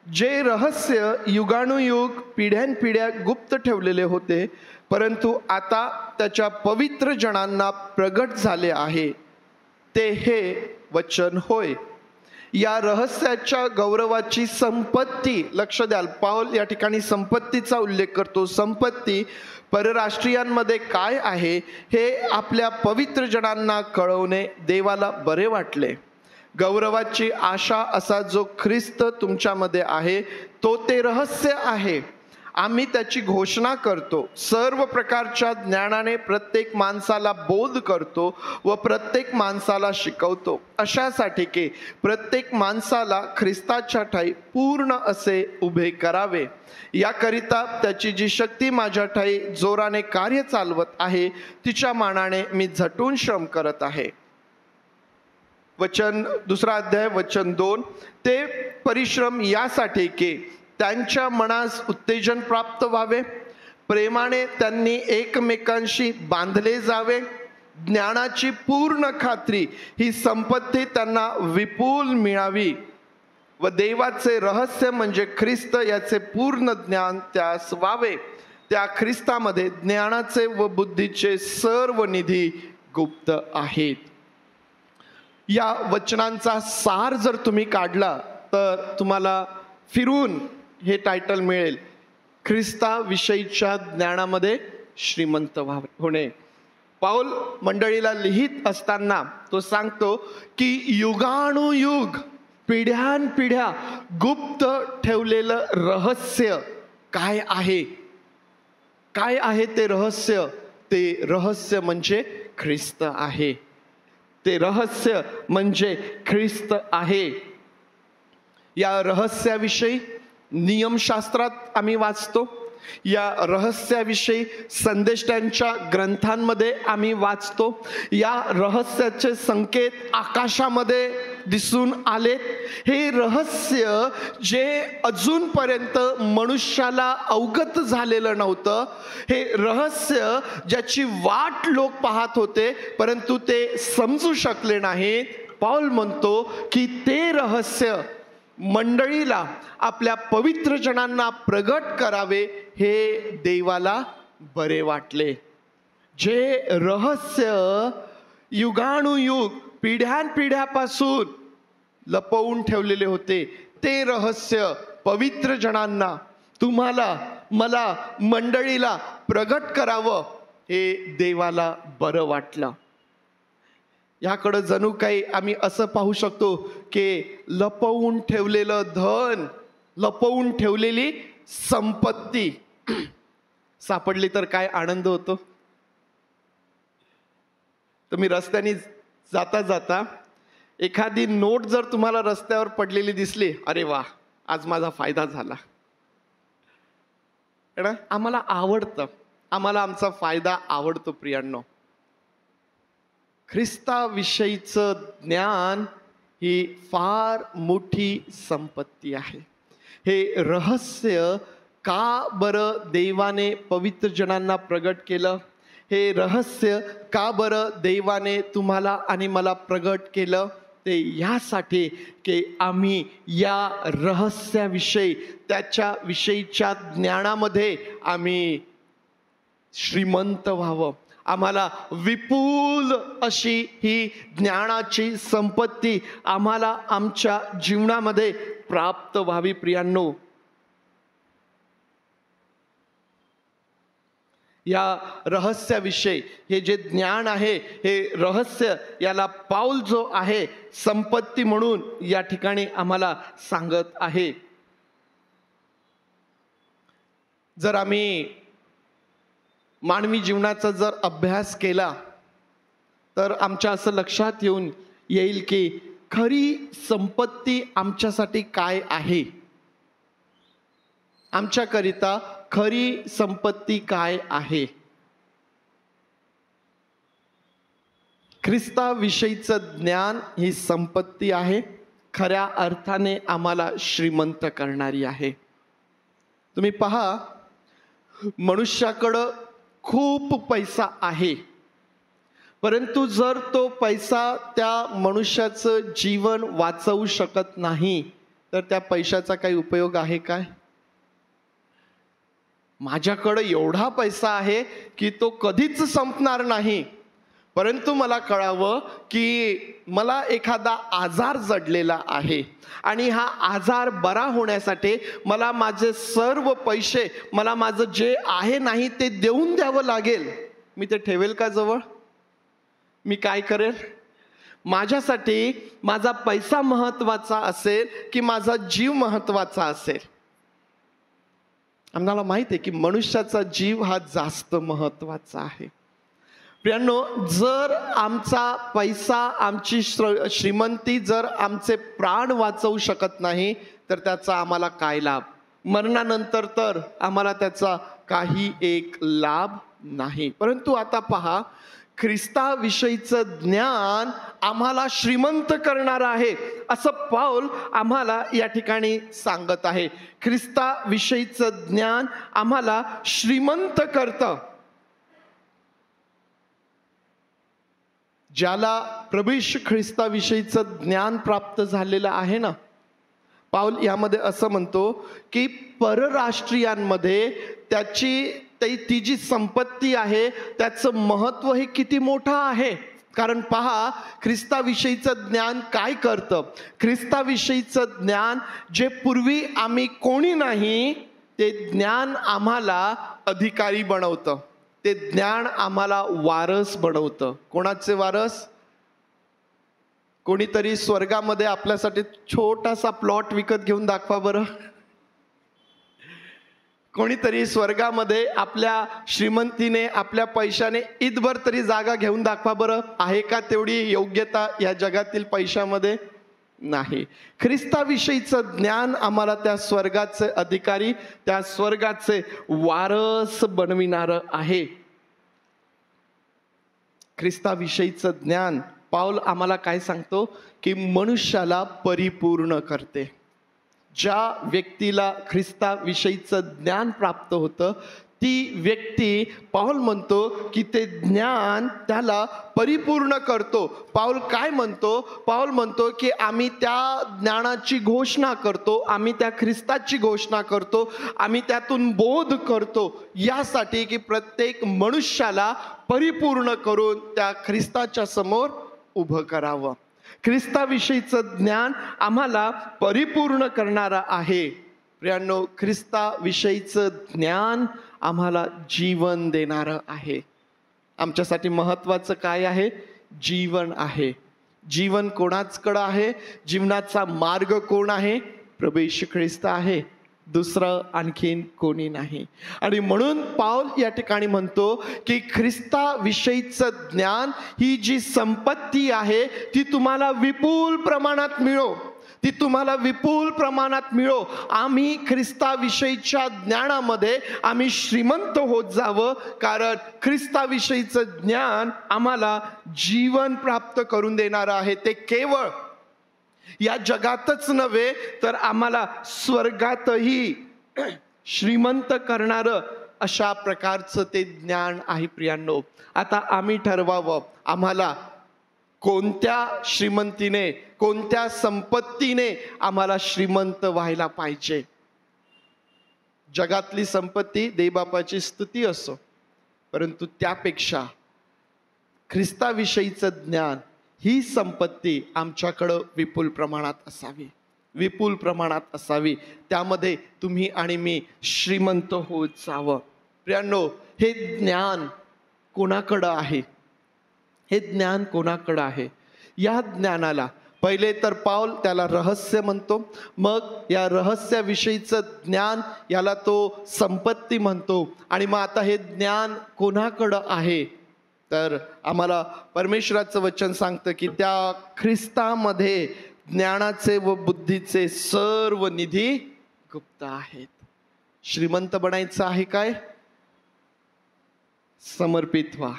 जे रहस्य युगानुयुग पिढ्यानपिढ्या गुप्त ठेवलेले होते, परंतु आता त्याच्या पवित्र जनांना प्रगट झाले आहे, ते हे वचन होय. या रहस्याच्या गौरवाची संपत्ती, लक्ष द्याल, पाऊल या ठिकाणी संपत्तीचा उल्लेख करतो. संपत्ती परराष्ट्रीयांमध्ये काय आहे हे आपल्या पवित्र जनांना कळवणे देवाला बरे वाटले. गौरवाची आशा असा जो ख्रिस्त तुमच्यामध्ये आहे तो ते रहस्य आहे. आम्ही त्याची घोषणा करतो. सर्व प्रकारच्या ज्ञानाने प्रत्येक माणसाला बोध करतो व प्रत्येक माणसाला शिकवतो, अशासाठी की प्रत्येक माणसाला ख्रिस्ताच्या ठायी पूर्ण असे उभे करावे. याकरिता त्याची जी शक्ती माझ्या ठायी जोराने कार्य चालवत आहे, तिच्या मानाने मी झटून श्रम करत आहे. वचन 2 अध्याय वचन 2. ते परिश्रम यासाठी की त्यांच्या मनास उत्तेजन प्राप्त व्हावे, प्रेमाने त्यांनी एकमेकांशी बांधले जावे, ज्ञानाची पूर्ण खात्री ही संपत्ती त्यांना विपुल मिळावी व देवाचे रहस्य म्हणजे ख्रिस्त याचे पूर्ण ज्ञान त्यास व्हावे. त्या ख्रिस्तामध्ये ज्ञानाचे व बुद्धीचे सर्व निधी गुप्त आहेत. या वचनांचा सार जर तुम्ही काढला तर तुम्हाला फिरून हे टायटल मिळेल, ख्रिस्ताविषयीच्या ज्ञानामध्ये श्रीमंत होणे. पाऊल मंडळीला लिहित असताना तो सांगतो की युगानुयुग पिढ्यानपिढ्या गुप्त ठेवलेलं रहस्य काय आहे. काय आहे ते रहस्य? ते रहस्य म्हणजे ख्रिस्त आहे. ते रहस्य म्हणजे ख्रिस्त आहे. या रहस्याविषयी नियमशास्त्रात आम्ही वाचतो, या रहस्याविषयी संदेष्टांच्या ग्रंथांमध्ये आम्ही वाचतो. या रहस्याचे संकेत आकाशामध्ये दिसून आलेत. हे रहस्य जे अजूनपर्यंत मनुष्याला अवगत झालेलं नव्हतं, हे रहस्य ज्याची वाट लोक पाहत होते परंतु ते समजू शकले नाहीत. पाऊल म्हणतो की ते रहस्य मंडळीला, आपल्या पवित्र जनांना प्रगट करावे हे देवाला बरे वाटले. जे रहस्य युगानुयुग पिढ्यानपिढ्यापासून लपवून ठेवलेले होते, ते रहस्य पवित्र जनांना, तुम्हाला, मला, मंडळीला प्रगट करावं हे देवाला बरं वाटलं. याकडं जणू काही आम्ही असं पाहू शकतो की लपवून ठेवलेलं धन, लपवून ठेवलेली संपत्ती सापडली तर काय आनंद होतो. तुम्ही रस्त्याने जाता जाता एखादी नोट जर तुम्हाला रस्त्यावर पडलेली दिसली, अरे वा, आज माझा फायदा झाला. आम्हाला आवडतं, आम्हाला आमचा फायदा आवडतो. प्रियांनो, ख्रिस्ताविषयीचं ज्ञान ही फार मोठी संपत्ती आहे. हे रहस्य का बरं देवाने पवित्र जनांना प्रगट केलं? हे रहस्य का बरं देवाने तुम्हाला आणि मला प्रगट केलं? ते यासाठी की आम्ही या रहस्याविषयी, त्याच्या विषयीच्या ज्ञानामध्ये आम्ही श्रीमंत व्हावं. आम्हाला विपुल अशी ही ज्ञानाची संपत्ती आम्हाला आमच्या जीवनामध्ये प्राप्त व्हावी. प्रियांनो, या रहस्याविषयी हे जे ज्ञान आहे, हे रहस्य, याला पाऊल जो आहे संपत्ती म्हणून या ठिकाणी आम्हाला सांगत आहे. जर आम्ही मानवी जीवनाचा जर अभ्यास केला तर आमच्या असं लक्षात येईल की खरी संपत्ती आमच्यासाठी काय आहे. आमच्याकरिता खरी संपत्ती काय आहे? ख्रिस्ताविषयीचं ज्ञान ही संपत्ती आहे, खऱ्या अर्थाने आम्हाला श्रीमंत करणारी आहे. तुम्ही पहा, मनुष्याकडं खूप पैसा आहे, परंतु जर तो पैसा त्या मनुष्याचं जीवन वाचवू शकत नाही तर त्या पैशाचा काही उपयोग आहे काय? माझ्याकडे एवढा पैसा आहे की तो कधीच संपणार नाही, परंतु मला कळावं की मला एखादा आजार जडलेला आहे आणि हा आजार बरा होण्यासाठी मला माझे सर्व पैसे, मला माझं जे आहे नाही ते देऊन द्यावं लागेल. मी ते ठेवेल का जवळ? मी काय करेल? माझ्यासाठी माझा पैसा महत्वाचा असेल की माझा जीव महत्वाचा असेल? आम्हाला माहिती आहे की मनुष्याचा जीव हा जास्त महत्वाचा आहे. प्रियांनो, जर आमचा पैसा, आमची श्रीमंती जर आमचे प्राण वाचवू शकत नाही तर त्याचा आम्हाला काय लाभ? मरणानंतर तर आम्हाला त्याचा काही एक लाभ नाही. परंतु आता पहा, ख्रिस्ताविषयीचं ज्ञान आम्हाला श्रीमंत करणार आहे असं पाऊल आम्हाला या ठिकाणी सांगत आहे. ख्रिस्ताविषयीचं ज्ञान आम्हाला श्रीमंत करतं. ज्याला प्रभू येशू ख्रिस्ताविषयीचं ज्ञान प्राप्त झालेलं आहे ना, पाऊल यामध्ये असं म्हणतो की परराष्ट्रीयांमध्ये ती जी संपत्ती आहे त्याचं महत्व हे किती मोठं आहे. कारण पहा, ख्रिस्ताविषयीचं ज्ञान काय करतं? ख्रिस्ताविषयीचं ज्ञान जे पूर्वी आम्ही कोणी नाही, ते ज्ञान आम्हाला अधिकारी बनवतं. ते ज्ञान आम्हाला वारस बनवतं. कोणाचे वारस? कोणीतरी स्वर्गामध्ये आपल्यासाठी छोटासा प्लॉट विकत घेऊन दाखवा बरं. कोणीतरी स्वर्गामध्ये आपल्या श्रीमंतीने, आपल्या पैशाने ईदभर तरी जागा घेऊन दाखवा बरं. आहे का तेवढी योग्यता या जगातील पैशामध्ये? नाही. ख्रिस्ताविषयीचं ज्ञान आम्हाला त्या स्वर्गाचे अधिकारी, त्या स्वर्गाचे वारस बनविणारं आहे. ख्रिस्ताविषयीचं ज्ञान पाऊल आम्हाला काय सांगतो की मनुष्याला परिपूर्ण करते. ज्या व्यक्तीला ख्रिस्ताविषयीचं ज्ञान प्राप्त होतं ती व्यक्ती, पाऊल म्हणतो की ते ज्ञान त्याला परिपूर्ण करतो. पाऊल काय म्हणतो? पाऊल म्हणतो की आम्ही त्या ज्ञानाची घोषणा करतो, आम्ही त्या ख्रिस्ताची घोषणा करतो, आम्ही त्यातून बोध करतो, यासाठी की प्रत्येक मनुष्याला परिपूर्ण करून त्या ख्रिस्ताच्या समोर उभं करावं. ख्रिस्ताविषयीचं ज्ञान आम्हाला परिपूर्ण करणारं आहे. प्रियांनो, ख्रिस्ताविषयीचं ज्ञान आम्हाला जीवन देणारं आहे. आमच्यासाठी महत्वाचं काय आहे? जीवन आहे. जीवन कोणाचकडं आहे? जीवनाचा मार्ग कोण आहे? प्रभू येशू ख्रिस्त आहे. दुसरं आणखीन कोणी नाही. आणि म्हणून पाऊल या ठिकाणी म्हणतो की ख्रिस्ताविषयीचं ज्ञान ही जी संपत्ती आहे ती तुम्हाला विपुल प्रमाणात मिळो, ती तुम्हाला विपुल प्रमाणात मिळो. आम्ही ख्रिस्ताविषयीच्या ज्ञानामध्ये आम्ही श्रीमंत होत जावं, कारण ख्रिस्ताविषयीचं ज्ञान आम्हाला जीवन प्राप्त करून देणारं आहे. ते केवळ या जगातच नव्हे तर आम्हाला स्वर्गातही श्रीमंत करणारं अशा प्रकारचं ते ज्ञान आहे. प्रियांनो, आता आम्ही ठरवावं आम्हाला कोणत्या श्रीमंतीने, कोणत्या संपत्तीने आम्हाला श्रीमंत व्हायला पाहिजे. जगातली संपत्ती देवबापाची स्तुती असो, परंतु त्यापेक्षा ख्रिस्ताविषयीचं ज्ञान, ही संपत्ती आमच्याकडं विपुल प्रमाणात असावी, विपुल प्रमाणात असावी. त्यामध्ये तुम्ही आणि मी श्रीमंत होत जावं. प्रियांनो, हे ज्ञान कोणाकडं आहे? हे ज्ञान कोणाकडं आहे? या ज्ञानाला पहिले तर पाऊल त्याला रहस्य म्हणतो, मग या रहस्याविषयीचं ज्ञान याला तो संपत्ती म्हणतो. आणि मग आता हे ज्ञान कोणाकडं आहे? तर आम्हाला परमेश्वराचं वचन सांगतं की त्या ख्रिस्तामध्ये ज्ञानाचे व बुद्धीचे सर्व निधी गुप्त आहेत. श्रीमंत बनायचं आहे काय? समर्पित व्हा.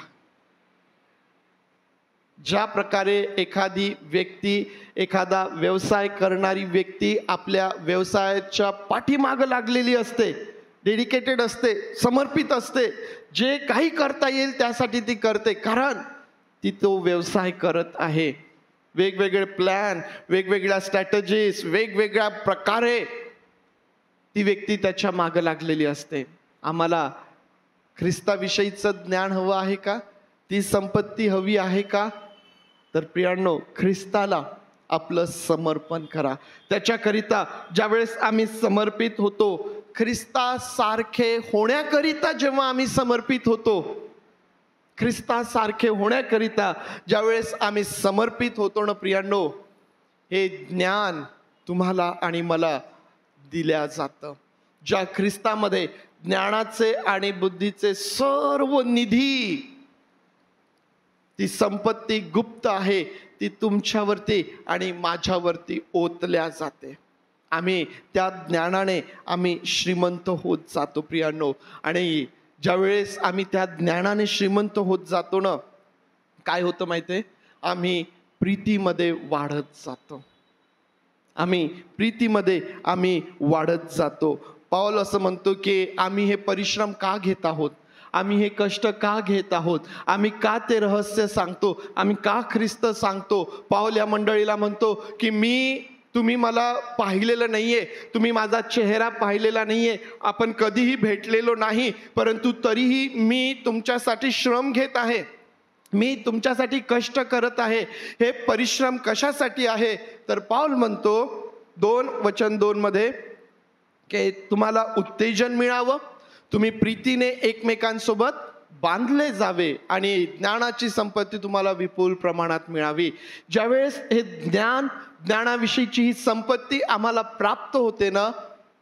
ज्या प्रकारे एखादी व्यक्ती, एखादा व्यवसाय करणारी व्यक्ती आपल्या व्यवसायाच्या पाठीमागं लागलेली असते, डेडिकेटेड असते, समर्पित असते, जे काही करता येईल त्यासाठी ती करते, कारण ती तो व्यवसाय करत आहे. वेगवेगळे प्लॅन, वेगवेगळ्या स्ट्रॅटजीज, वेगवेगळ्या प्रकारे ती व्यक्ती त्याच्या मागं लागलेली असते. आम्हाला ख्रिस्ताविषयीचं ज्ञान हवं आहे का? ती संपत्ती हवी आहे का? तर प्रियांनो, ख्रिस्ताला आपलं समर्पण करा. त्याच्याकरिता ज्यावेळेस आम्ही समर्पित होतो, ख्रिस्तासारखे होण्याकरिता जेव्हा आम्ही समर्पित होतो, ख्रिस्तासारखे होण्याकरिता ज्यावेळेस आम्ही समर्पित होतो ना प्रियांनो, हे ज्ञान तुम्हाला आणि मला दिल्या जातं. ज्या ख्रिस्तामध्ये ज्ञानाचे आणि बुद्धीचे सर्व निधी, ती संपत्ती गुप्त आहे, ती तुमच्यावरती आणि माझ्यावरती ओतल्या जाते. आम्ही त्या ज्ञानाने आम्ही श्रीमंत होत जातो प्रियांनो. आणि ज्यावेळेस आम्ही त्या ज्ञानाने श्रीमंत होत जातो ना, काय होतं माहिती आहे? आम्ही प्रीतीमध्ये वाढत जातो. आम्ही प्रीतीमध्ये आम्ही वाढत जातो. पाऊल असं म्हणतो की आम्ही हे परिश्रम का घेत आहोत, आम्ही हे कष्ट का घेत आहोत, आम्ही का ते रहस्य सांगतो, आम्ही का ख्रिस्त सांगतो. पाऊल या मंडळीला म्हणतो की तुम्ही मला पाहिलेलं नाहीये, तुम्ही माझा चेहरा पाहिलेला नाहीये, आपण कधीही भेटलेलो नाही, परंतु तरीही मी तुमच्यासाठी श्रम घेत आहे, मी तुमच्यासाठी कष्ट करत आहे. हे परिश्रम कशासाठी आहे? तर पाऊल म्हणतो 2:2 मध्ये की तुम्हाला उत्तेजन मिळावं, तुम्ही प्रीतीने एकमेकांसोबत बांधले जावे आणि ज्ञानाची संपत्ती तुम्हाला विपुल प्रमाणात मिळावी. ज्यावेळेस हे ज्ञानाविषयीची ही संपत्ती आम्हाला प्राप्त होते ना,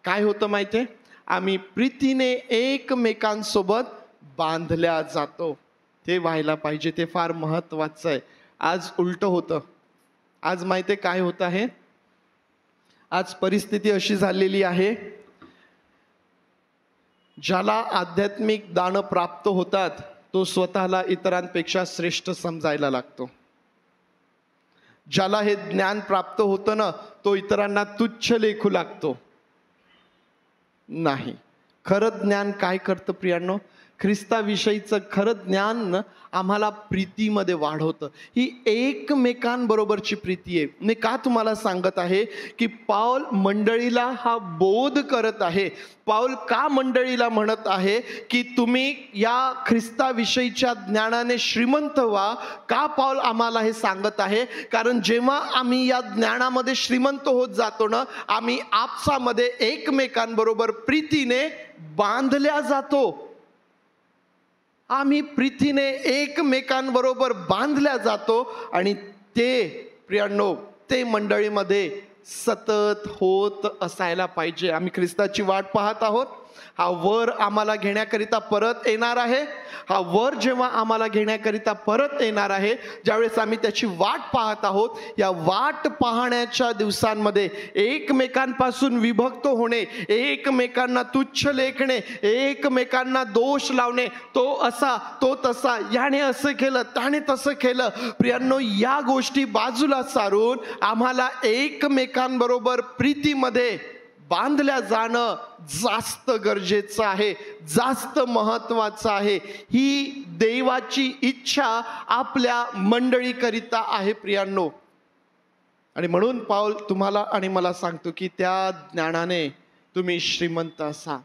काय होतं माहितीये? आम्ही प्रीतीने एकमेकांसोबत बांधल्या जातो. ते व्हायला पाहिजे, ते फार महत्वाचं आहे. आज उलट होतं. आज माहितीये काय होत आहे? आज परिस्थिती अशी झालेली आहे, ज्याला आध्यात्मिक दानं प्राप्त होतात तो स्वतःला इतरांपेक्षा श्रेष्ठ समजायला लागतो. ज्याला हे ज्ञान प्राप्त होतं ना, तो इतरांना तुच्छ लेखू लागतो. नाही, खरं ज्ञान काय करतं प्रियांनो? ख्रिस्ताविषयीचं खरं ज्ञान आम्हाला प्रीतीमध्ये वाढवतं. ही एकमेकांबरोबरची प्रीती आहे. मी का तुम्हाला सांगत आहे की पाऊल मंडळीला हा बोध करत आहे. पाऊल का मंडळीला म्हणत आहे की तुम्ही या ख्रिस्ताविषयीच्या ज्ञानाने श्रीमंत व्हा? का पाऊल आम्हाला हे सांगत आहे? कारण जेव्हा आम्ही या ज्ञानामध्ये श्रीमंत होत जातो ना, आम्ही आपसामध्ये एकमेकांबरोबर प्रीतीने बांधल्या जातो. आम्ही प्रीतीने एकमेकांबरोबर बांधल्या जातो आणि ते प्रियांनो, ते मंडळीमध्ये सतत होत असायला पाहिजे. आम्ही ख्रिस्ताची वाट पाहत आहोत. हा वर आम्हाला घेण्याकरिता परत येणार आहे. हा वर जेव्हा आम्हाला घेण्याकरिता परत येणार आहे, ज्यावेळेस आम्ही त्याची वाट पाहत आहोत, या वाट पाहण्याच्या दिवसांमध्ये एकमेकांपासून विभक्त होणे, एकमेकांना तुच्छ लेखणे, एकमेकांना दोष लावणे, तो असा तो तसा, याने असं केलं त्याने तसं केलं, प्रियांनो या गोष्टी बाजूला सारून आम्हाला एकमेकांबरोबर प्रीतीमध्ये बांधल्या जाणं जास्त गरजेचं आहे, जास्त महत्वाचं आहे. ही देवाची इच्छा आपल्या मंडळीकरिता आहे प्रियांनो. आणि म्हणून पाऊल तुम्हाला आणि मला सांगतो की त्या ज्ञानाने तुम्ही श्रीमंत असा.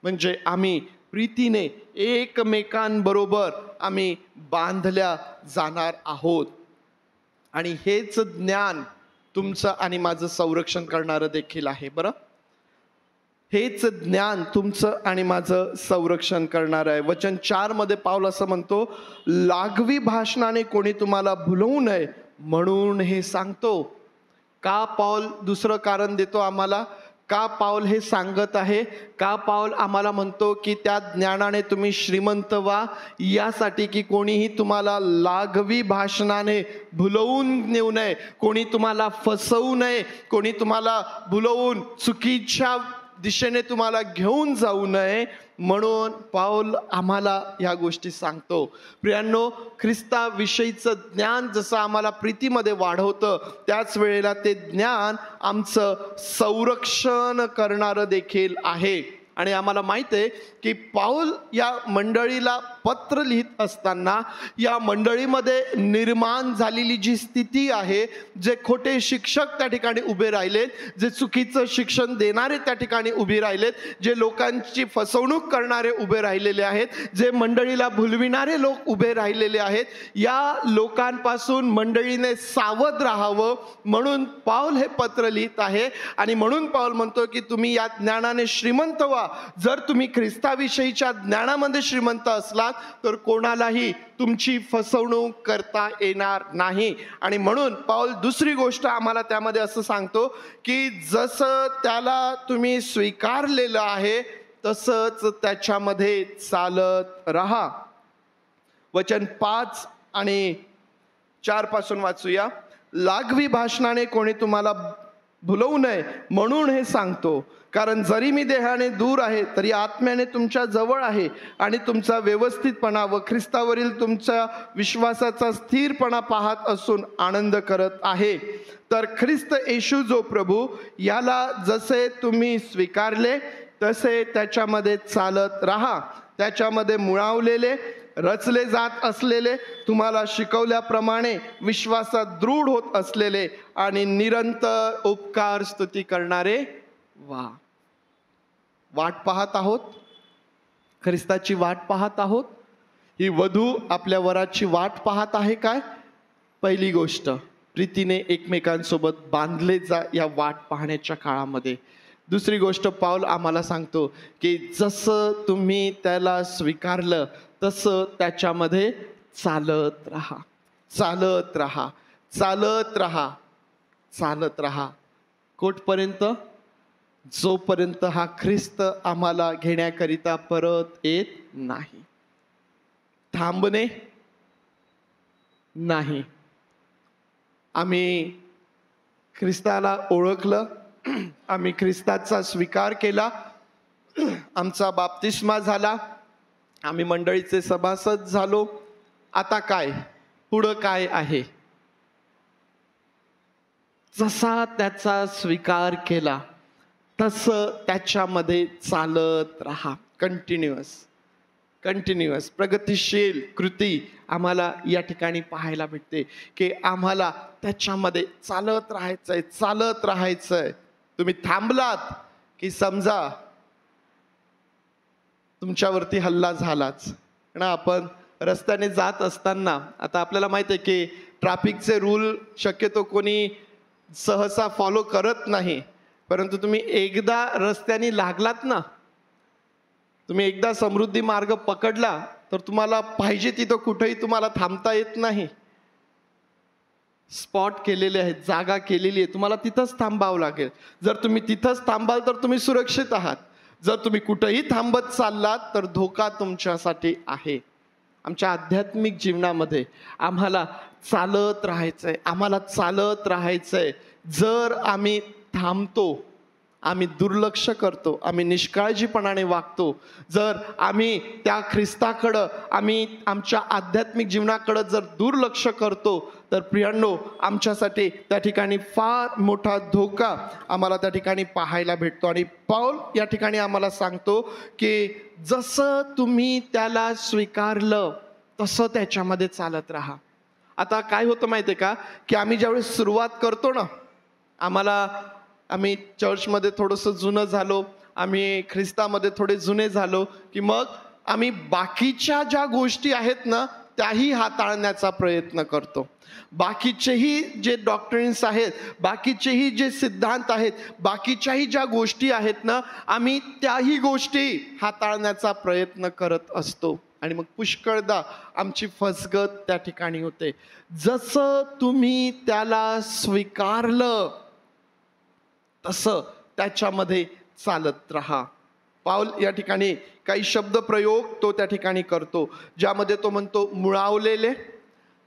म्हणजे आम्ही प्रीतीने एकमेकांबरोबर आम्ही बांधल्या जाणार आहोत. आणि हेच ज्ञान तुमचं आणि माझं संरक्षण करणारं देखील आहे. बरं, हेच ज्ञान तुमचं आणि माझं संरक्षण करणार आहे. वचन 4 मध्ये पाऊल असं म्हणतो, लागवी भाषणाने कोणी तुम्हाला भुलवू नये म्हणून हे सांगतो. का पाऊल दुसरं कारण देतो आम्हाला? का पाऊल हे सांगत आहे? का पाऊल आम्हाला म्हणतो की त्या ज्ञानाने तुम्ही श्रीमंत व्हा? यासाठी की कोणीही तुम्हाला लागवी भाषणाने भुलवून नेऊ नये, कोणी तुम्हाला फसवू नये, कोणी तुम्हाला भुलवून चुकीच्या दिशेने तुम्हाला घेऊन जाऊ नये, म्हणून पाऊल आम्हाला या गोष्टी सांगतो. प्रियांनो, ख्रिस्ताविषयीचं ज्ञान जसं आम्हाला प्रीतीमध्ये वाढवतं, त्याच वेळेला ते ज्ञान आमचं संरक्षण करणारं देखील आहे. आणि आम्हाला माहिती आहे की पाऊल या मंडळीला पत्र लिहित असताना या मंडळीमध्ये निर्माण झालेली जी स्थिती आहे, जे खोटे शिक्षक त्या ठिकाणी उभे राहिलेत, जे चुकीचं शिक्षण देणारे त्या ठिकाणी उभे राहिलेत, जे लोकांची फसवणूक करणारे उभे राहिलेले आहेत, जे मंडळीला भुलविणारे लोक उभे राहिलेले आहेत, या लोकांपासून मंडळीने सावध राहावं म्हणून पाऊल हे पत्र लिहित आहे. आणि म्हणून पाऊल म्हणतो की तुम्ही या ज्ञानाने श्रीमंत व्हा. जर तुम्ही ख्रिस्ताविषयीच्या ज्ञानामध्ये श्रीमंत असलात तर कोणालाही तुमची फसवणूक करता येणार नाही. आणि म्हणून पाऊल दुसरी गोष्ट आम्हाला त्यामध्ये असं सांगतो की जसं त्याला तुम्ही स्वीकारलेलं आहे तसंच त्याच्यामध्ये चालत राहा. वचन 5 आणि 4 पासून वाचूया. लागवी भाषणाने कोणी तुम्हाला भुलवू नये म्हणून हे सांगतो, कारण जरी मी देहाने दूर आहे तरी आत्म्याने तुमच्या जवळ आहे आणि तुमचा व्यवस्थितपणा व ख्रिस्तावरील तुमच्या विश्वासाचा स्थिरपणा पाहत असून आनंद करत आहे. तर ख्रिस्त येशू जो प्रभू, याला जसे तुम्ही स्वीकारले तसे त्याच्यामध्ये चालत राहा. त्याच्यामध्ये मुळावलेले, रचले जात असलेले, तुम्हाला शिकवल्याप्रमाणे विश्वासात दृढ होत असलेले आणि निरंतर उपकार स्तुती करणारे व्हा. वाट पाहत आहोत, ख्रिस्ताची वाट पाहत आहोत. ही वधू आपल्या वराची वाट पाहत आहे काय? पहिली गोष्ट, प्रीतीने एकमेकांसोबत बांधले जा या वाट पाहण्याच्या काळामध्ये. दुसरी गोष्ट पाऊल आम्हाला सांगतो की जसं तुम्ही त्याला स्वीकारलं तसं त्याच्यामध्ये चालत राहा, चालत राहा, चालत राहा, चालत राहा. कोठपर्यंत? जोपर्यंत हा ख्रिस्त आम्हाला घेण्याकरिता परत येत नाही. थांबणे नाही. आम्ही ख्रिस्ताला ओळखलं, आम्ही ख्रिस्ताचा स्वीकार केला, आमचा बाप्तिस्मा झाला, आम्ही मंडळीचे सभासद झालो. आता काय? पुढं काय आहे? जसा त्याचा स्वीकार केला तसं त्याच्यामध्ये चालत राहा. कंटिन्युअस प्रगतिशील कृती आम्हाला या ठिकाणी पाहायला भेटते की आम्हाला त्याच्यामध्ये चालत राहायचंय, चालत राहायचंय. तुम्ही थांबलात की समजा तुमच्यावरती हल्ला झालाच ना. आपण रस्त्याने जात असताना आता आपल्याला माहिती आहे की ट्रॅफिकचे रूल शक्यतो कोणी सहसा फॉलो करत नाही, परंतु तुम्ही एकदा रस्त्याने लागलात ना, तुम्ही एकदा समृद्धी मार्ग पकडला तर तुम्हाला पाहिजे तिथं कुठेही तुम्हाला थांबता येत नाही. स्पॉट केलेले आहेत, जागा केलेली आहे, तुम्हाला तिथंच थांबावं लागेल. जर तुम्ही तिथंच थांबाल तर तुम्ही सुरक्षित आहात. जर तुम्ही कुठेही थांबत चाललात तर धोका तुमच्यासाठी आहे. आमच्या आध्यात्मिक जीवनामध्ये आम्हाला चालत राहायचंय, आम्हाला चालत राहायचंय. जर आम्ही थांबतो, आम्ही दुर्लक्ष करतो, आम्ही निष्काळजीपणाने वागतो, जर आम्ही त्या ख्रिस्ताकडं, आम्ही आमच्या आध्यात्मिक जीवनाकडं जर दुर्लक्ष करतो तर प्रियांनो, आमच्यासाठी त्या ठिकाणी फार मोठा धोका आम्हाला त्या ठिकाणी पाहायला भेटतो. आणि पाऊल या ठिकाणी आम्हाला सांगतो की जसं तुम्ही त्याला स्वीकारलं तसं त्याच्यामध्ये चालत राहा. आता काय होतं माहिती आहे का, की आम्ही ज्यावेळेस सुरुवात करतो ना, आम्ही चर्चमध्ये थोडंसं जुनं झालो, आम्ही ख्रिस्तामध्ये थोडे जुने झालो की मग आम्ही बाकीच्या ज्या गोष्टी आहेत ना त्याही हाताळण्याचा प्रयत्न करतो. बाकीचेही जे डॉक्ट्रिन्स आहेत, बाकीचेही जे सिद्धांत आहेत, बाकीच्याही ज्या गोष्टी आहेत ना, आम्ही त्याही गोष्टी हाताळण्याचा प्रयत्न करत असतो. आणि मग पुष्कळदा आमची फसगत त्या ठिकाणी होते. जसं तुम्ही त्याला स्वीकारलं तसं त्याच्यामध्ये चालत राहा. पाऊल या ठिकाणी काही शब्द प्रयोग तो त्या ठिकाणी करतो, ज्यामध्ये तो म्हणतो मुळावलेले,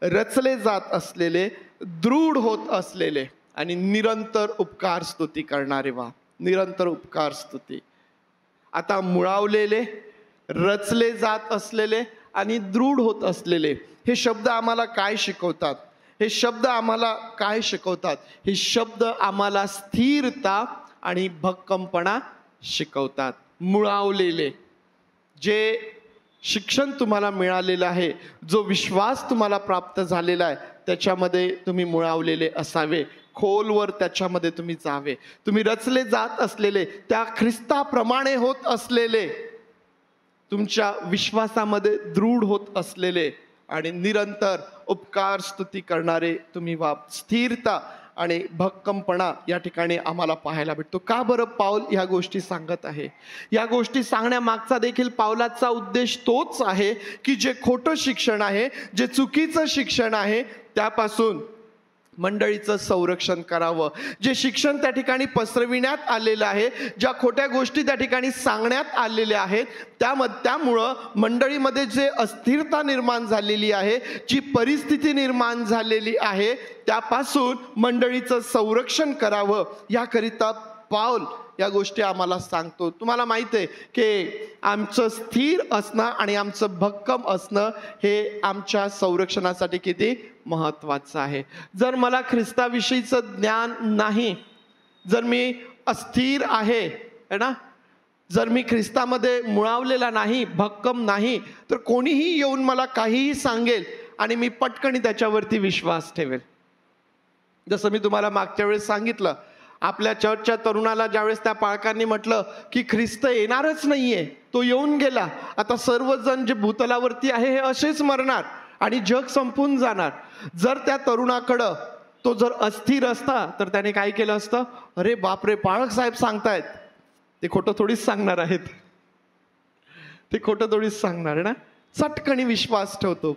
रचले जात असलेले, दृढ होत असलेले आणि निरंतर उपकार स्तुती करणारे व्हा. निरंतर उपकार स्तुती. आता मुळावलेले, रचले जात असलेले आणि दृढ होत असलेले हे शब्द आम्हाला काय शिकवतात? हे शब्द आम्हाला काय शिकवतात? हे शब्द आम्हाला स्थिरता आणि भक्कमपणा शिकवतात. मुळावलेले, जे शिक्षण तुम्हाला मिळालेलं आहे, जो विश्वास तुम्हाला प्राप्त झालेला आहे, त्याच्यामध्ये तुम्ही मुळावलेले असावे, खोलवर त्याच्यामध्ये तुम्ही जावे, तुम्ही रचले जात असलेले, त्या ख्रिस्ताप्रमाणे होत असलेले, तुमच्या विश्वासामध्ये दृढ होत असलेले आणि निरंतर उपकार स्तुती करणारे तुम्ही व्हा. स्थिरता आणि भक्कमपणा या ठिकाणी आम्हाला पाहायला भेटतो. का बरं पाऊल ह्या गोष्टी सांगत आहे? या गोष्टी सांगण्यामागचा देखील पावलाचा उद्देश तोच आहे की जे खोटं शिक्षण आहे, जे चुकीचं शिक्षण आहे, त्यापासून मंडळीचं संरक्षण करावं. जे शिक्षण त्या ठिकाणी पसरविण्यात आलेलं आहे, ज्या खोट्या गोष्टी त्या ठिकाणी सांगण्यात आलेल्या आहेत, त्यामुळं मंडळीमध्ये जे अस्थिरता निर्माण झालेली आहे, जी परिस्थिती निर्माण झालेली आहे, त्यापासून मंडळीचं संरक्षण करावं, याकरिता पाऊल या गोष्टी आम्हाला सांगतो. तुम्हाला माहिती आहे की आमचं स्थिर असणं आणि आमचं भक्कम असणं हे आमच्या संरक्षणासाठी किती महत्त्वाचं आहे. जर मला ख्रिस्ताविषयीचं ज्ञान नाही, जर मी अस्थिर आहे ना, जर मी ख्रिस्तामध्ये मुळावलेला नाही, भक्कम नाही, तर कोणीही येऊन मला काहीही सांगेल आणि मी पटकन त्याच्यावरती विश्वास ठेवेल. जसं मी तुम्हाला मागच्या वेळेस सांगितलं, आपल्या चर्चच्या तरुणाला ज्यावेळेस त्या पालकांनी म्हटलं की ख्रिस्त येणारच नाहीये, तो येऊन गेला, आता सर्वजण जे भूतलावरती आहे हे असेच मरणार आणि जग संपून जाणार. जर त्या तरुणाकडं तो जर अस्थिर असता तर त्याने काय केलं असतं? अरे बापरे, पाळक साहेब सांगतायत, ते खोटं थोडीच सांगणार आहेत, ते खोटं थोडीच सांगणार आहे ना. चटकणी विश्वास ठेवतो.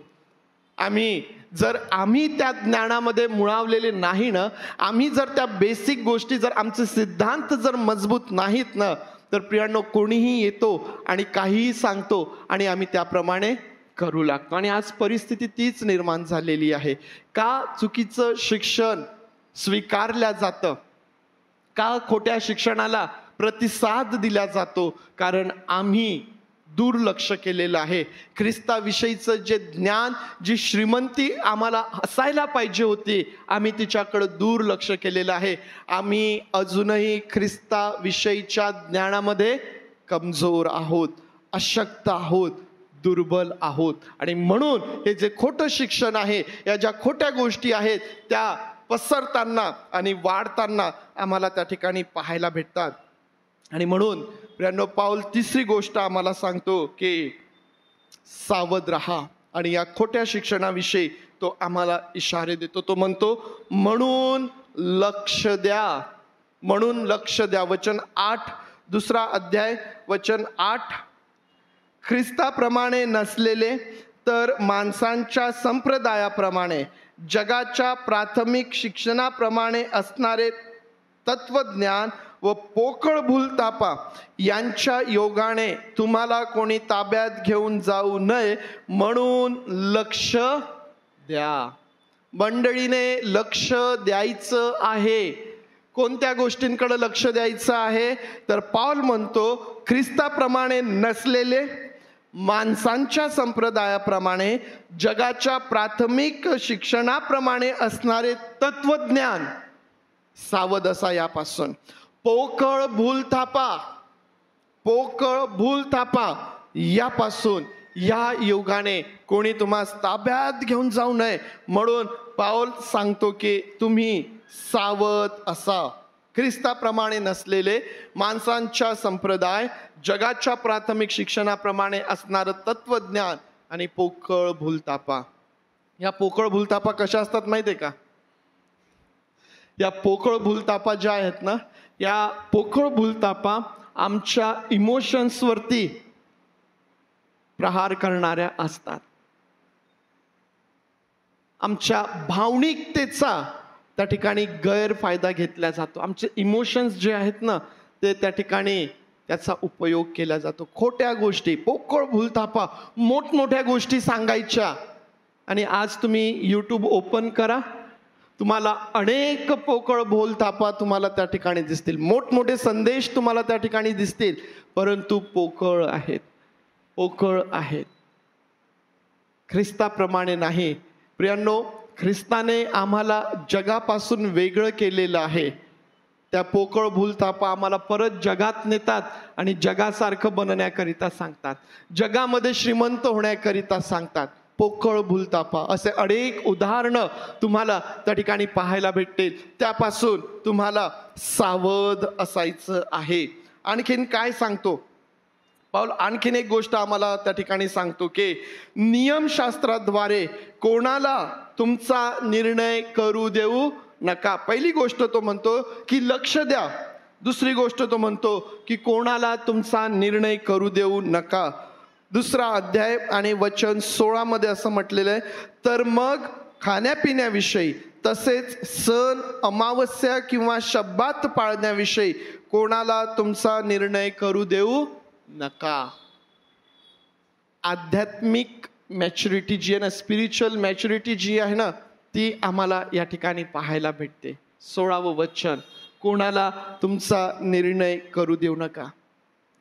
जर आम्ही त्या ज्ञानामध्ये मुळावलेले नाही ना, आम्ही जर त्या बेसिक गोष्टी, जर आमचे सिद्धांत जर मजबूत नाहीत ना, तर प्रियांनो कोणीही येतो आणि काहीही सांगतो आणि आम्ही त्याप्रमाणे करू लागतो. आणि आज परिस्थिती तीच निर्माण झालेली आहे. का चुकीचं शिक्षण स्वीकारलं जातं? का खोट्या शिक्षणाला प्रतिसाद दिला जातो? कारण आम्ही दुर्लक्ष केलेलं आहे. ख्रिस्ताविषयीचं जे ज्ञान, जी श्रीमंती आम्हाला असायला पाहिजे होती, आम्ही तिच्याकडे दुर्लक्ष केलेलं आहे. आम्ही अजूनही ख्रिस्ताविषयीच्या ज्ञानामध्ये कमजोर आहोत, अशक्त आहोत, दुर्बल आहोत. आणि म्हणून हे जे खोटं शिक्षण आहे, या ज्या खोट्या गोष्टी आहेत, त्या पसरताना आणि वाढताना आम्हाला त्या ठिकाणी पाहायला भेटतात. आणि म्हणून प्रियांनो, पाऊल तिसरी गोष्ट आम्हाला सांगतो की सावध राहा. आणि या खोट्या शिक्षणाविषयी तो आम्हाला इशारे देतो. तो म्हणतो, म्हणून लक्ष द्या, म्हणून लक्ष द्या. वचन 8, 2 अध्याय वचन 8. ख्रिस्ताप्रमाणे नसलेले तर माणसांच्या संप्रदायाप्रमाणे, जगाच्या प्राथमिक शिक्षणाप्रमाणे असणारे तत्वज्ञान व पोकळ भूलतापा यांच्या योगाने तुम्हाला कोणी ताब्यात घेऊन जाऊ नये म्हणून लक्ष द्या. मंडळीने लक्ष द्यायचं आहे. कोणत्या गोष्टींकडे लक्ष द्यायचं आहे? तर पाऊल म्हणतो, ख्रिस्ताप्रमाणे नसलेले, माणसांच्या संप्रदायाप्रमाणे, जगाच्या प्राथमिक शिक्षणाप्रमाणे असणारे तत्वज्ञान, सावध असा यापासून. पोकळ भूलथापा, पोकळ भूलथापा यापासून, या युगाने कोणी तुम्हाला ताब्यात घेऊन जाऊ नये म्हणून पाऊल सांगतो की तुम्ही सावध असा. ख्रिस्ताप्रमाणे नसलेले, माणसांच्या संप्रदाय, जगाच्या प्राथमिक शिक्षणाप्रमाणे असणारं तत्वज्ञान आणि पोकळ भूलथापा. या पोकळ भूलथापा कशा असतात माहिती आहे का? या पोकळ भूलथापा ज्या आहेत ना, या पोकळ भूलथापा आमच्या इमोशन्सवरती प्रहार करणाऱ्या असतात. आमच्या भावनिकतेचा त्या ठिकाणी गैरफायदा घेतला जातो. आमचे इमोशन्स जे आहेत ना, ते त्या ठिकाणी त्याचा उपयोग केला जातो. खोट्या गोष्टी, पोकळ भूलथापा, मोठमोठ्या गोष्टी सांगायच्या. आणि आज तुम्ही यूट्यूब ओपन करा, तुम्हाला अनेक पोकळ भूलथापा तुम्हाला त्या ठिकाणी दिसतील. मोठमोठे संदेश तुम्हाला त्या ठिकाणी दिसतील, परंतु पोकळ आहेत, पोकळ आहेत. ख्रिस्ताप्रमाणे नाही. प्रियांनो, ख्रिस्ताने आम्हाला जगापासून वेगळं केलेलं आहे. त्या पोकळ भूलथापा आम्हाला परत जगात नेतात आणि जगासारखं बनण्याकरिता सांगतात, जगामध्ये श्रीमंत होण्याकरिता सांगतात. पोकळ भूलथापा असे अनेक उदाहरणं तुम्हाला त्या ठिकाणी पाहायला भेटतील. त्यापासून तुम्हाला सावध असायचं आहे. आणखीन काय सांगतो पाऊल? आणखीन एक गोष्ट आम्हाला त्या ठिकाणी सांगतो की नियमशास्त्राद्वारे कोणाला तुमचा निर्णय करू देऊ नका. पहिली गोष्ट तो म्हणतो की लक्ष द्या. दुसरी गोष्ट तो म्हणतो की कोणाला तुमचा निर्णय करू देऊ नका. 2 अध्याय आणि वचन 16 मध्ये असं म्हटलेलं आहे, तर मग खाण्यापिण्याविषयी तसेच सण अमावस्या किंवा शब्बात पाळण्याविषयी कोणाला तुमचा निर्णय करू देऊ नका. आध्यात्मिक मॅच्युरिटी जी आहे ना, स्पिरिच्युअल मॅच्युरिटी जी आहे ना, ती आम्हाला या ठिकाणी पाहायला भेटते. 16वं वचन, कोणाला तुमचा निर्णय करू देऊ नका.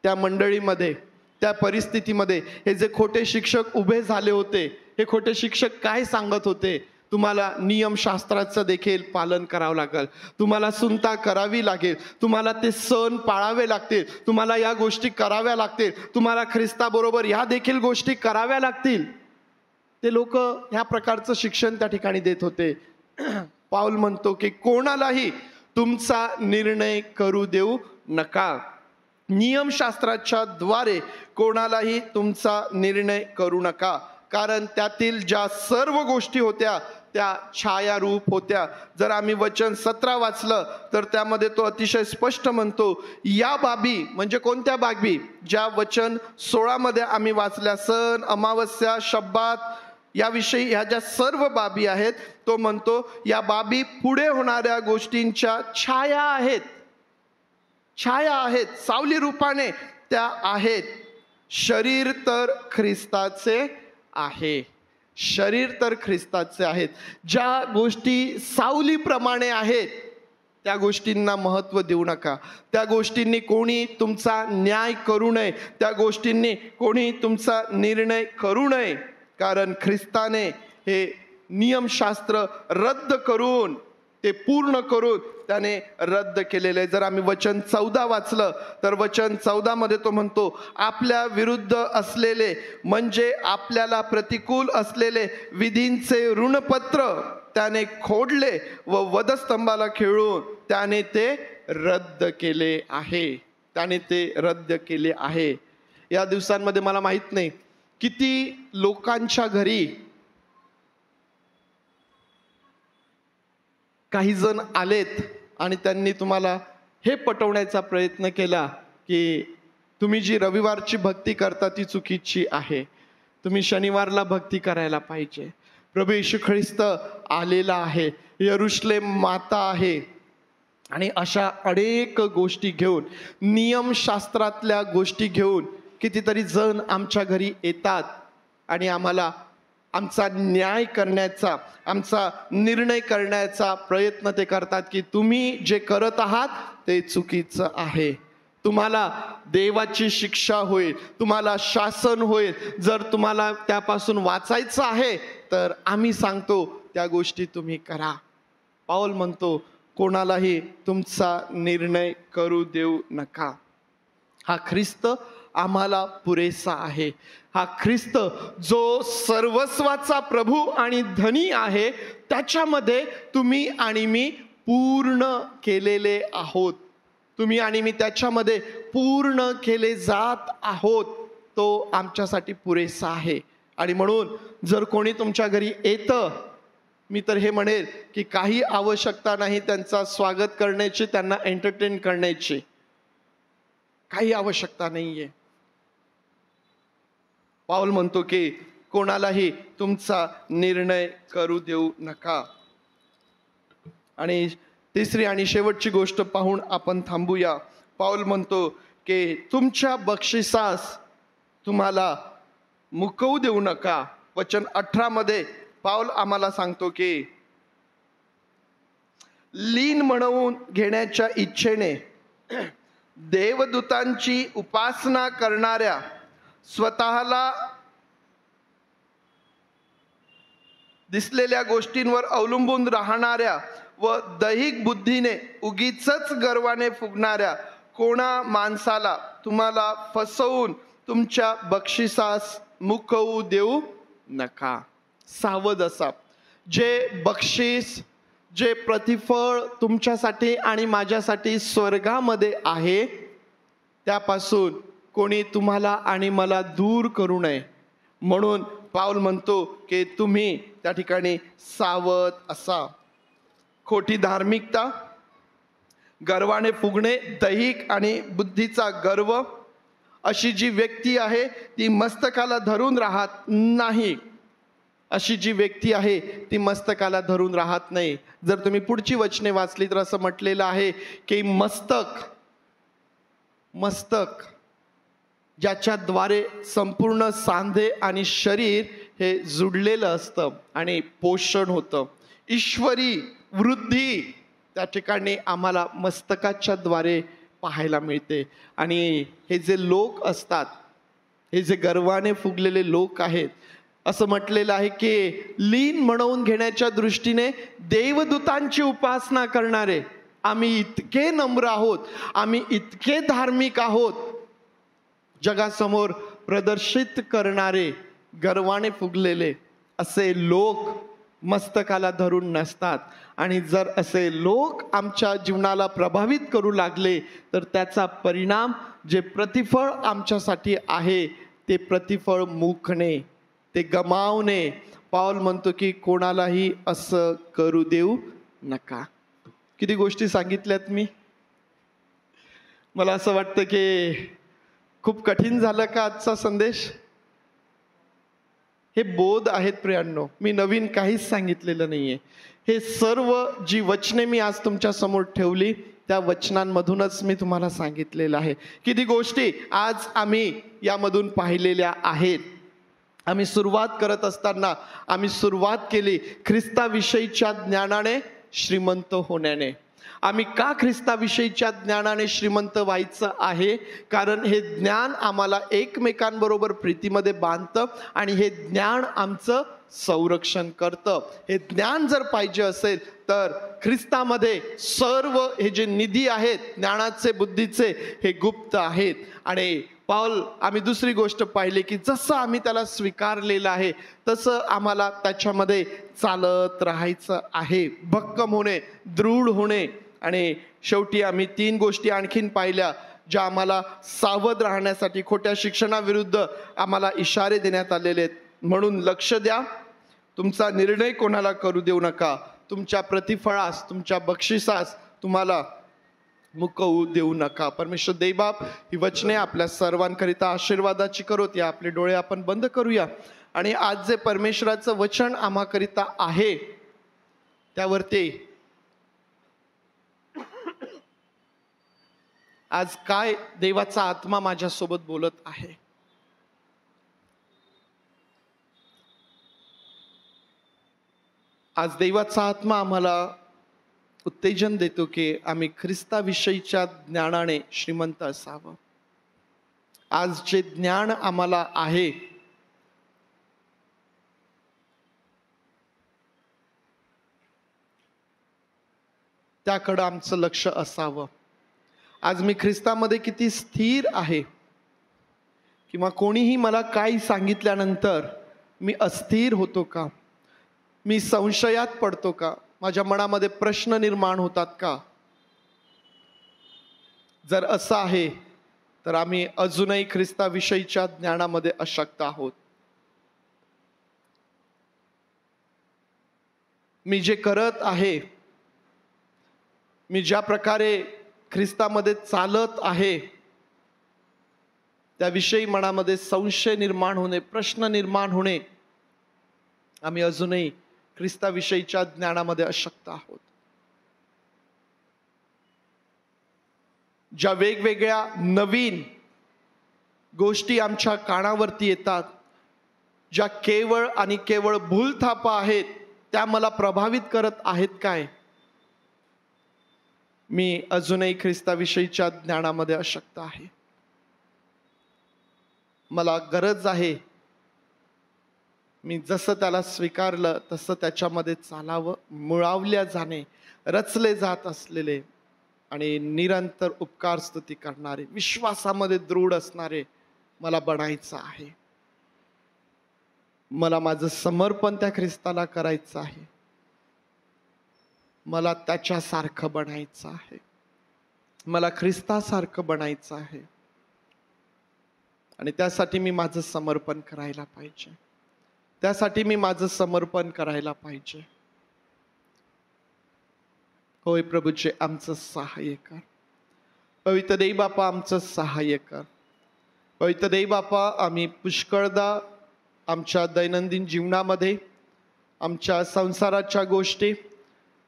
त्या मंडळीमध्ये, त्या परिस्थितीमध्ये हे जे खोटे शिक्षक उभे झाले होते, हे खोटे शिक्षक काय सांगत होते? तुम्हाला नियमशास्त्राचं देखील पालन करावं लागेल, तुम्हाला सुनता करावी लागेल, तुम्हाला ते सण पाळावे लागतील, तुम्हाला या गोष्टी कराव्या लागतील, तुम्हाला ख्रिस्ताबरोबर या देखील गोष्टी कराव्या लागतील. ते लोक ह्या प्रकारचं शिक्षण त्या ठिकाणी देत होते. पाऊल म्हणतो की कोणालाही तुमचा निर्णय करू देऊ नका. नियमशास्त्राच्या द्वारे कोणालाही तुमचा निर्णय करू नका, कारण त्यातील ज्या सर्व गोष्टी होत्या त्या छायारूप होत्या. जर आम्ही वचन 17 वाचलं तर त्यामध्ये तो अतिशय स्पष्ट म्हणतो, या बाबी म्हणजे कोणत्या बाबी? ज्या वचन 16 मध्ये आम्ही वाचल्या, सण अमावस्या शब्बात याविषयी ह्या ज्या सर्व बाबी आहेत, तो म्हणतो या बाबी पुढे होणाऱ्या गोष्टींच्या छाया आहेत. छाया आहेत, सावली रूपाने त्या आहेत. शरीर तर ख्रिस्ताचे आहे. शरीर तर ख्रिस्ताचे आहेत. ज्या गोष्टी सावलीप्रमाणे आहेत त्या गोष्टींना महत्त्व देऊ नका. त्या गोष्टींनी कोणी तुमचा न्याय करू नये, त्या गोष्टींनी कोणी तुमचा निर्णय करू नये, कारण ख्रिस्ताने हे नियमशास्त्र रद्द करून, ते पूर्ण करून त्याने रद्द केलेले. जर आम्ही वचन 14 वाचलं तर वचन 14 मध्ये तो म्हणतो, आपल्या विरुद्ध असलेले म्हणजे आपल्याला प्रतिकूल असलेले विधींचे ऋणपत्र त्याने खोडले व वधस्तंभाला खिळून त्याने ते रद्द केले आहे. त्याने ते रद्द केले आहे. या दिवसांमध्ये मला माहित नाही किती लोकांच्या घरी काही जण आलेत आणि त्यांनी तुम्हाला हे पटवण्याचा प्रयत्न केला की तुम्ही जी रविवारची भक्ती करता ती चुकीची आहे, तुम्ही शनिवारला भक्ती करायला पाहिजे. प्रभू येशू ख्रिस्त आलेला आहे, यरुशलेम माता आहे. आणि अशा अनेक गोष्टी घेऊन, नियमशास्त्रातल्या गोष्टी घेऊन कितीतरी जण आमच्या घरी येतात आणि आम्हाला आमचा न्याय करण्याचा, आमचा निर्णय करण्याचा प्रयत्न ते करतात की तुम्ही जे करत आहात ते चुकीचं आहे, तुम्हाला देवाची शिक्षा होईल, तुम्हाला शासन होईल. जर तुम्हाला त्यापासून वाचायचं आहे तर आम्ही सांगतो त्या गोष्टी तुम्ही करा. पाऊल म्हणतो कोणालाही तुमचा निर्णय करू देऊ नका. हा ख्रिस्त आम्हाला पुरेसा आहे. हा ख्रिस्त जो सर्वस्वाचा प्रभू आणि धनी आहे, त्याच्यामध्ये तुम्ही आणि मी पूर्ण केलेले आहोत. तुम्ही आणि मी त्याच्यामध्ये पूर्ण केले जात आहोत. तो आमच्यासाठी पुरेसा आहे. आणि म्हणून जर कोणी तुमच्या घरी येतं, मी तर हे म्हणेल की काही आवश्यकता नाही त्यांचा स्वागत करण्याची, त्यांना एंटरटेन करण्याची काही आवश्यकता नाहीये. पाऊल म्हणतो की कोणालाही तुमचा निर्णय करू देऊ नका. आणि तिसरी आणि शेवटची गोष्ट पाहून आपण थांबूया. पाऊल म्हणतो की तुमच्या बक्षिसास तुम्हाला मुकवू देऊ नका. वचन 18 मध्ये पाऊल आम्हाला सांगतो की लीन म्हणवून घेण्याच्या इच्छेने देवदूतांची उपासना करणाऱ्या, स्वतःला दिसलेल्या गोष्टींवर अवलंबून राहणाऱ्या व दैहिक बुद्धीने उगीचच गर्वाने फुगणाऱ्या कोणा माणसाला तुम्हाला फसवून तुमच्या बक्षिसास मुकवू देऊ नका. सावध असा. जे बक्षीस, जे प्रतिफळ तुमच्यासाठी आणि माझ्यासाठी स्वर्गामध्ये आहे, त्यापासून कोणी तुम्हाला आणि मला दूर करू नये. म्हणून पाऊल म्हणतो की तुम्ही त्या ठिकाणी सावध असा. खोटी धार्मिकता, गर्वाने फुगणे, दैहिक आणि बुद्धीचा गर्व, अशी जी व्यक्ती आहे ती मस्तकाला धरून राहत नाही. अशी जी व्यक्ती आहे ती मस्तकाला धरून राहत नाही. जर तुम्ही पुढची वचने वाचली तर असं म्हटलेलं आहे की मस्तक ज्याच्याद्वारे संपूर्ण सांधे आणि शरीर हे जुडलेलं असतं आणि पोषण होतं. ईश्वरी वृद्धी त्या ठिकाणी आम्हाला मस्तकाच्या द्वारे पाहायला मिळते. आणि हे जे लोक असतात, हे जे गर्वाने फुगलेले लोक आहेत, असं म्हटलेलं आहे की लीन म्हणवून घेण्याच्या दृष्टीने देवदूतांची उपासना करणारे, आम्ही इतके नम्र आहोत, आम्ही इतके धार्मिक आहोत, जगासमोर प्रदर्शित करणारे गर्वाने फुगलेले असे लोक मस्तकाला धरून नसतात. आणि जर असे लोक आमच्या जीवनाला प्रभावित करू लागले तर त्याचा परिणाम, जे प्रतिफळ आमच्यासाठी आहे, ते प्रतिफळ मुकणे, ते गमावणे. पाऊल म्हणतो की कोणालाही असं करू देऊ नका. किती गोष्टी सांगितल्यात मी. मला असं वाटतं की खूप कठीण झालं का आजचा संदेश. हे बोध आहेत प्रियांनो, मी नवीन काहीच सांगितलेलं नाहीये. हे सर्व जी वचने मी आज तुमच्या समोर ठेवली त्या वचनांमधूनच मी तुम्हाला सांगितलेलं आहे. किती गोष्टी आज आम्ही यामधून पाहिलेल्या आहेत. आम्ही सुरुवात करत असताना आम्ही सुरुवात केली ख्रिस्ताविषयीच्या ज्ञानाने श्रीमंत होण्याने. आम्ही का ख्रिस्ताविषयीच्या ज्ञानाने श्रीमंत व्हायचं आहे? कारण हे ज्ञान आम्हाला एकमेकांबरोबर प्रीतीमध्ये बांधतं आणि हे ज्ञान आमचं संरक्षण करतं. हे ज्ञान जर पाहिजे असेल तर ख्रिस्तामध्ये सर्व हे जे निधी आहेत ज्ञानाचे, बुद्धीचे, हे गुप्त आहेत. आणि पाऊल, आम्ही दुसरी गोष्ट पाहिली की जसं आम्ही त्याला स्वीकारलेलं आहे तसं आम्हाला त्याच्यामध्ये चालत राहायचं आहे. भक्कम होणे, दृढ होणे. आणि शेवटी आम्ही 3 गोष्टी आणखीन पाहिल्या ज्या आम्हाला सावध राहण्यासाठी, खोट्या शिक्षणाविरुद्ध आम्हाला इशारे देण्यात आलेले आहेत. म्हणून लक्ष द्या, तुमचा निर्णय कोणाला करू देऊ नका, तुमच्या प्रतिफळास, तुमच्या बक्षिसास तुम्हाला मुकवू देऊ नका. परमेश्वर देवबाप ही वचने आपल्या सर्वांकरिता आशीर्वादाची करोत. या आपले डोळे आपण बंद करूया आणि आज जे परमेश्वराचं वचन आम्हाकरिता आहे त्यावरती आज काय देवाचा आत्मा माझ्यासोबत बोलत आहे. आज देवाचा आत्मा आम्हाला उत्तेजन देतो की आम्ही ख्रिस्ताविषयीच्या ज्ञानाने श्रीमंत असावं. आज जे ज्ञान आम्हाला आहे त्याकडं आमचं लक्ष असावं. आज मी ख्रिस्तामध्ये किती स्थिर आहे, किंवा कोणीही मला काही सांगितल्यानंतर मी अस्थिर होतो का, मी संशयात पडतो का, माझ्या मनामध्ये प्रश्न निर्माण होतात का? जर असं आहे तर आम्ही अजूनही ख्रिस्ताविषयीच्या ज्ञानामध्ये अशक्त आहोत. मी जे करत आहे, मी ज्या प्रकारे ख्रिस्तामध्ये चालत आहे त्याविषयी मनामध्ये संशय निर्माण होणे, प्रश्न निर्माण होणे, आम्ही अजूनही ख्रिस्ताविषयीच्या ज्ञानामध्ये अशक्त आहोत. ज्या वेगवेगळ्या नवीन गोष्टी आमच्या कानावरती येतात, ज्या केवळ आणि केवळ भूलथापा आहेत, त्या मला प्रभावित करत आहेत काय? मी अजूनही ख्रिस्ताविषयीच्या ज्ञानामध्ये अशक्त आहे. मला गरज आहे, मी जसं त्याला स्वीकारलं तसं त्याच्यामध्ये चालावं, मुळावल्या जाणे, रचले जात असलेले आणि निरंतर उपकार स्तुती करणारे, विश्वासामध्ये दृढ असणारे मला बनायचं आहे. मला माझं समर्पण त्या ख्रिस्ताला करायचं आहे. मला त्याच्यासारखं बनायचं आहे. मला ख्रिस्तासारखं बनायचं आहे. आणि त्यासाठी मी माझं समर्पण करायला पाहिजे. त्यासाठी मी माझं समर्पण करायला पाहिजे. होय प्रभूचे आमचं सहाय्य कर. पवित्र देव बापा आमचं सहाय्य कर. पवित्र देव बापा आम्ही पुष्कळदा आमच्या दैनंदिन जीवनामध्ये, आमच्या संसाराच्या गोष्टी,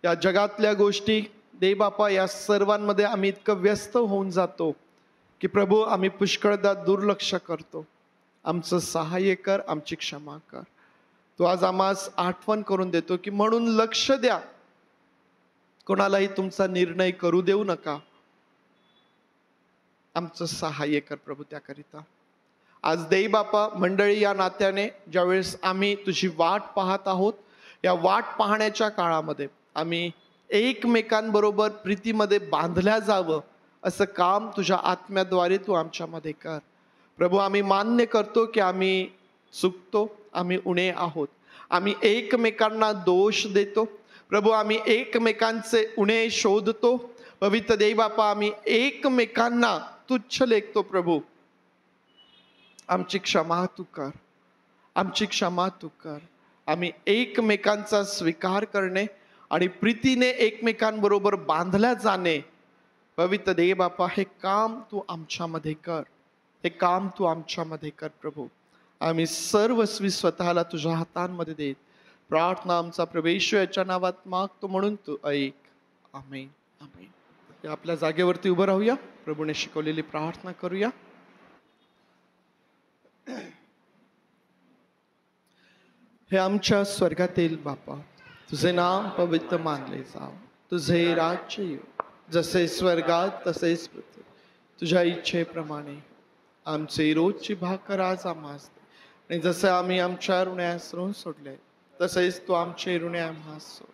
या जगातल्या गोष्टी देव बापा, या सर्वांमध्ये आम्ही इतकं व्यस्त होऊन जातो की प्रभू आम्ही पुष्कळदा दुर्लक्ष करतो. आमचं सहाय्य कर, आमची क्षमा कर. तो आज आम्हास आठवण करून देतो की म्हणून लक्ष द्या, कोणालाही तुमचा निर्णय करू देऊ नका. आमचं सहाय्य कर प्रभू त्याकरिता. आज देव बापा मंडळी या नात्याने ज्यावेळेस आम्ही तुझी वाट पाहत आहोत, या वाट पाहण्याच्या काळामध्ये आम्ही एकमेकांबरोबर प्रीतीमध्ये बांधल्या जावं असं काम तुझ्या आत्म्याद्वारे तू आमच्यामध्ये कर. प्रभू आम्ही मान्य करतो की आम्ही चुकतो, आम्ही उणे आहोत, आम्ही एकमेकांना दोष देतो. प्रभू आम्ही एकमेकांचे उणे शोधतो. पवित्र देव बापा आम्ही एकमेकांना तुच्छ लेखतो. प्रभू आमची क्षमा तू कर, आमची क्षमा तू कर. आम्ही एकमेकांचा स्वीकार करणे आणि प्रीतीने एकमेकांबरोबर बांधल्या जाणे, पवित्र देव बापा हे काम तू आमच्यामध्ये कर, हे काम तू आमच्यामध्ये कर. प्रभू आम्ही सर्वस्वी स्वतःला तुझ्या हातांमध्ये देत प्रार्थना आमचा प्रभू याच्या नावात मागतो म्हणून तू ऐक. आमेन. आमेन. आपल्या जागेवरती उभं राहूया. प्रभूने शिकवलेली प्रार्थना करूया. हे आमच्या स्वर्गातील बापा, तुझे नाम पवित्र मानले जाव, तुझे राज्य येऊ, जसे स्वर्गात तसेच पृथ्वी. तुझ्या इच्छेप्रमाणे आमचे रोजची भाकर आज आम्हास दे. आणि जसं आम्ही आमच्या ऋण्यास ऋण सोडले तसेच तू आमचे ऋणे आम्हास सोड.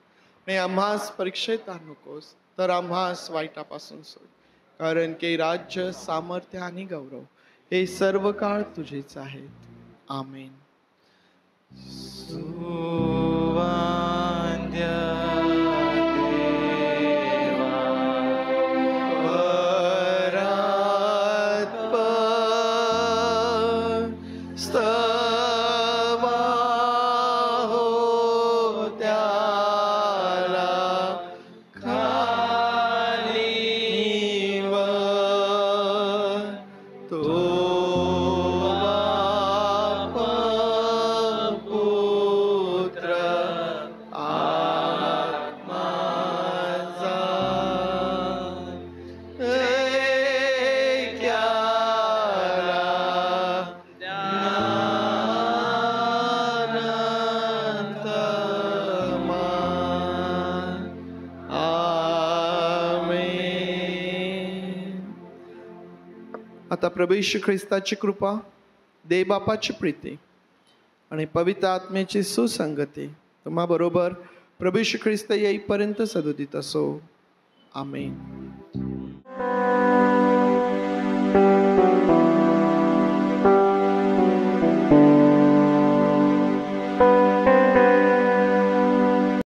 आणि आम्हास परीक्षेत आणू नकोस, तर आम्हास वाईटापासून सोड. कारण की राज्य, सामर्थ्य आणि गौरव हे सर्व काळ तुझेच आहेत. आमेन. आता प्रभू येशू ख्रिस्ताची कृपा, देव बापाची प्रीती आणि पवित्र आत्म्याची सुसंगती तुम्हा बरोबर प्रभू येशू ख्रिस्त येईपर्यंत सदोदित असो. आमेन.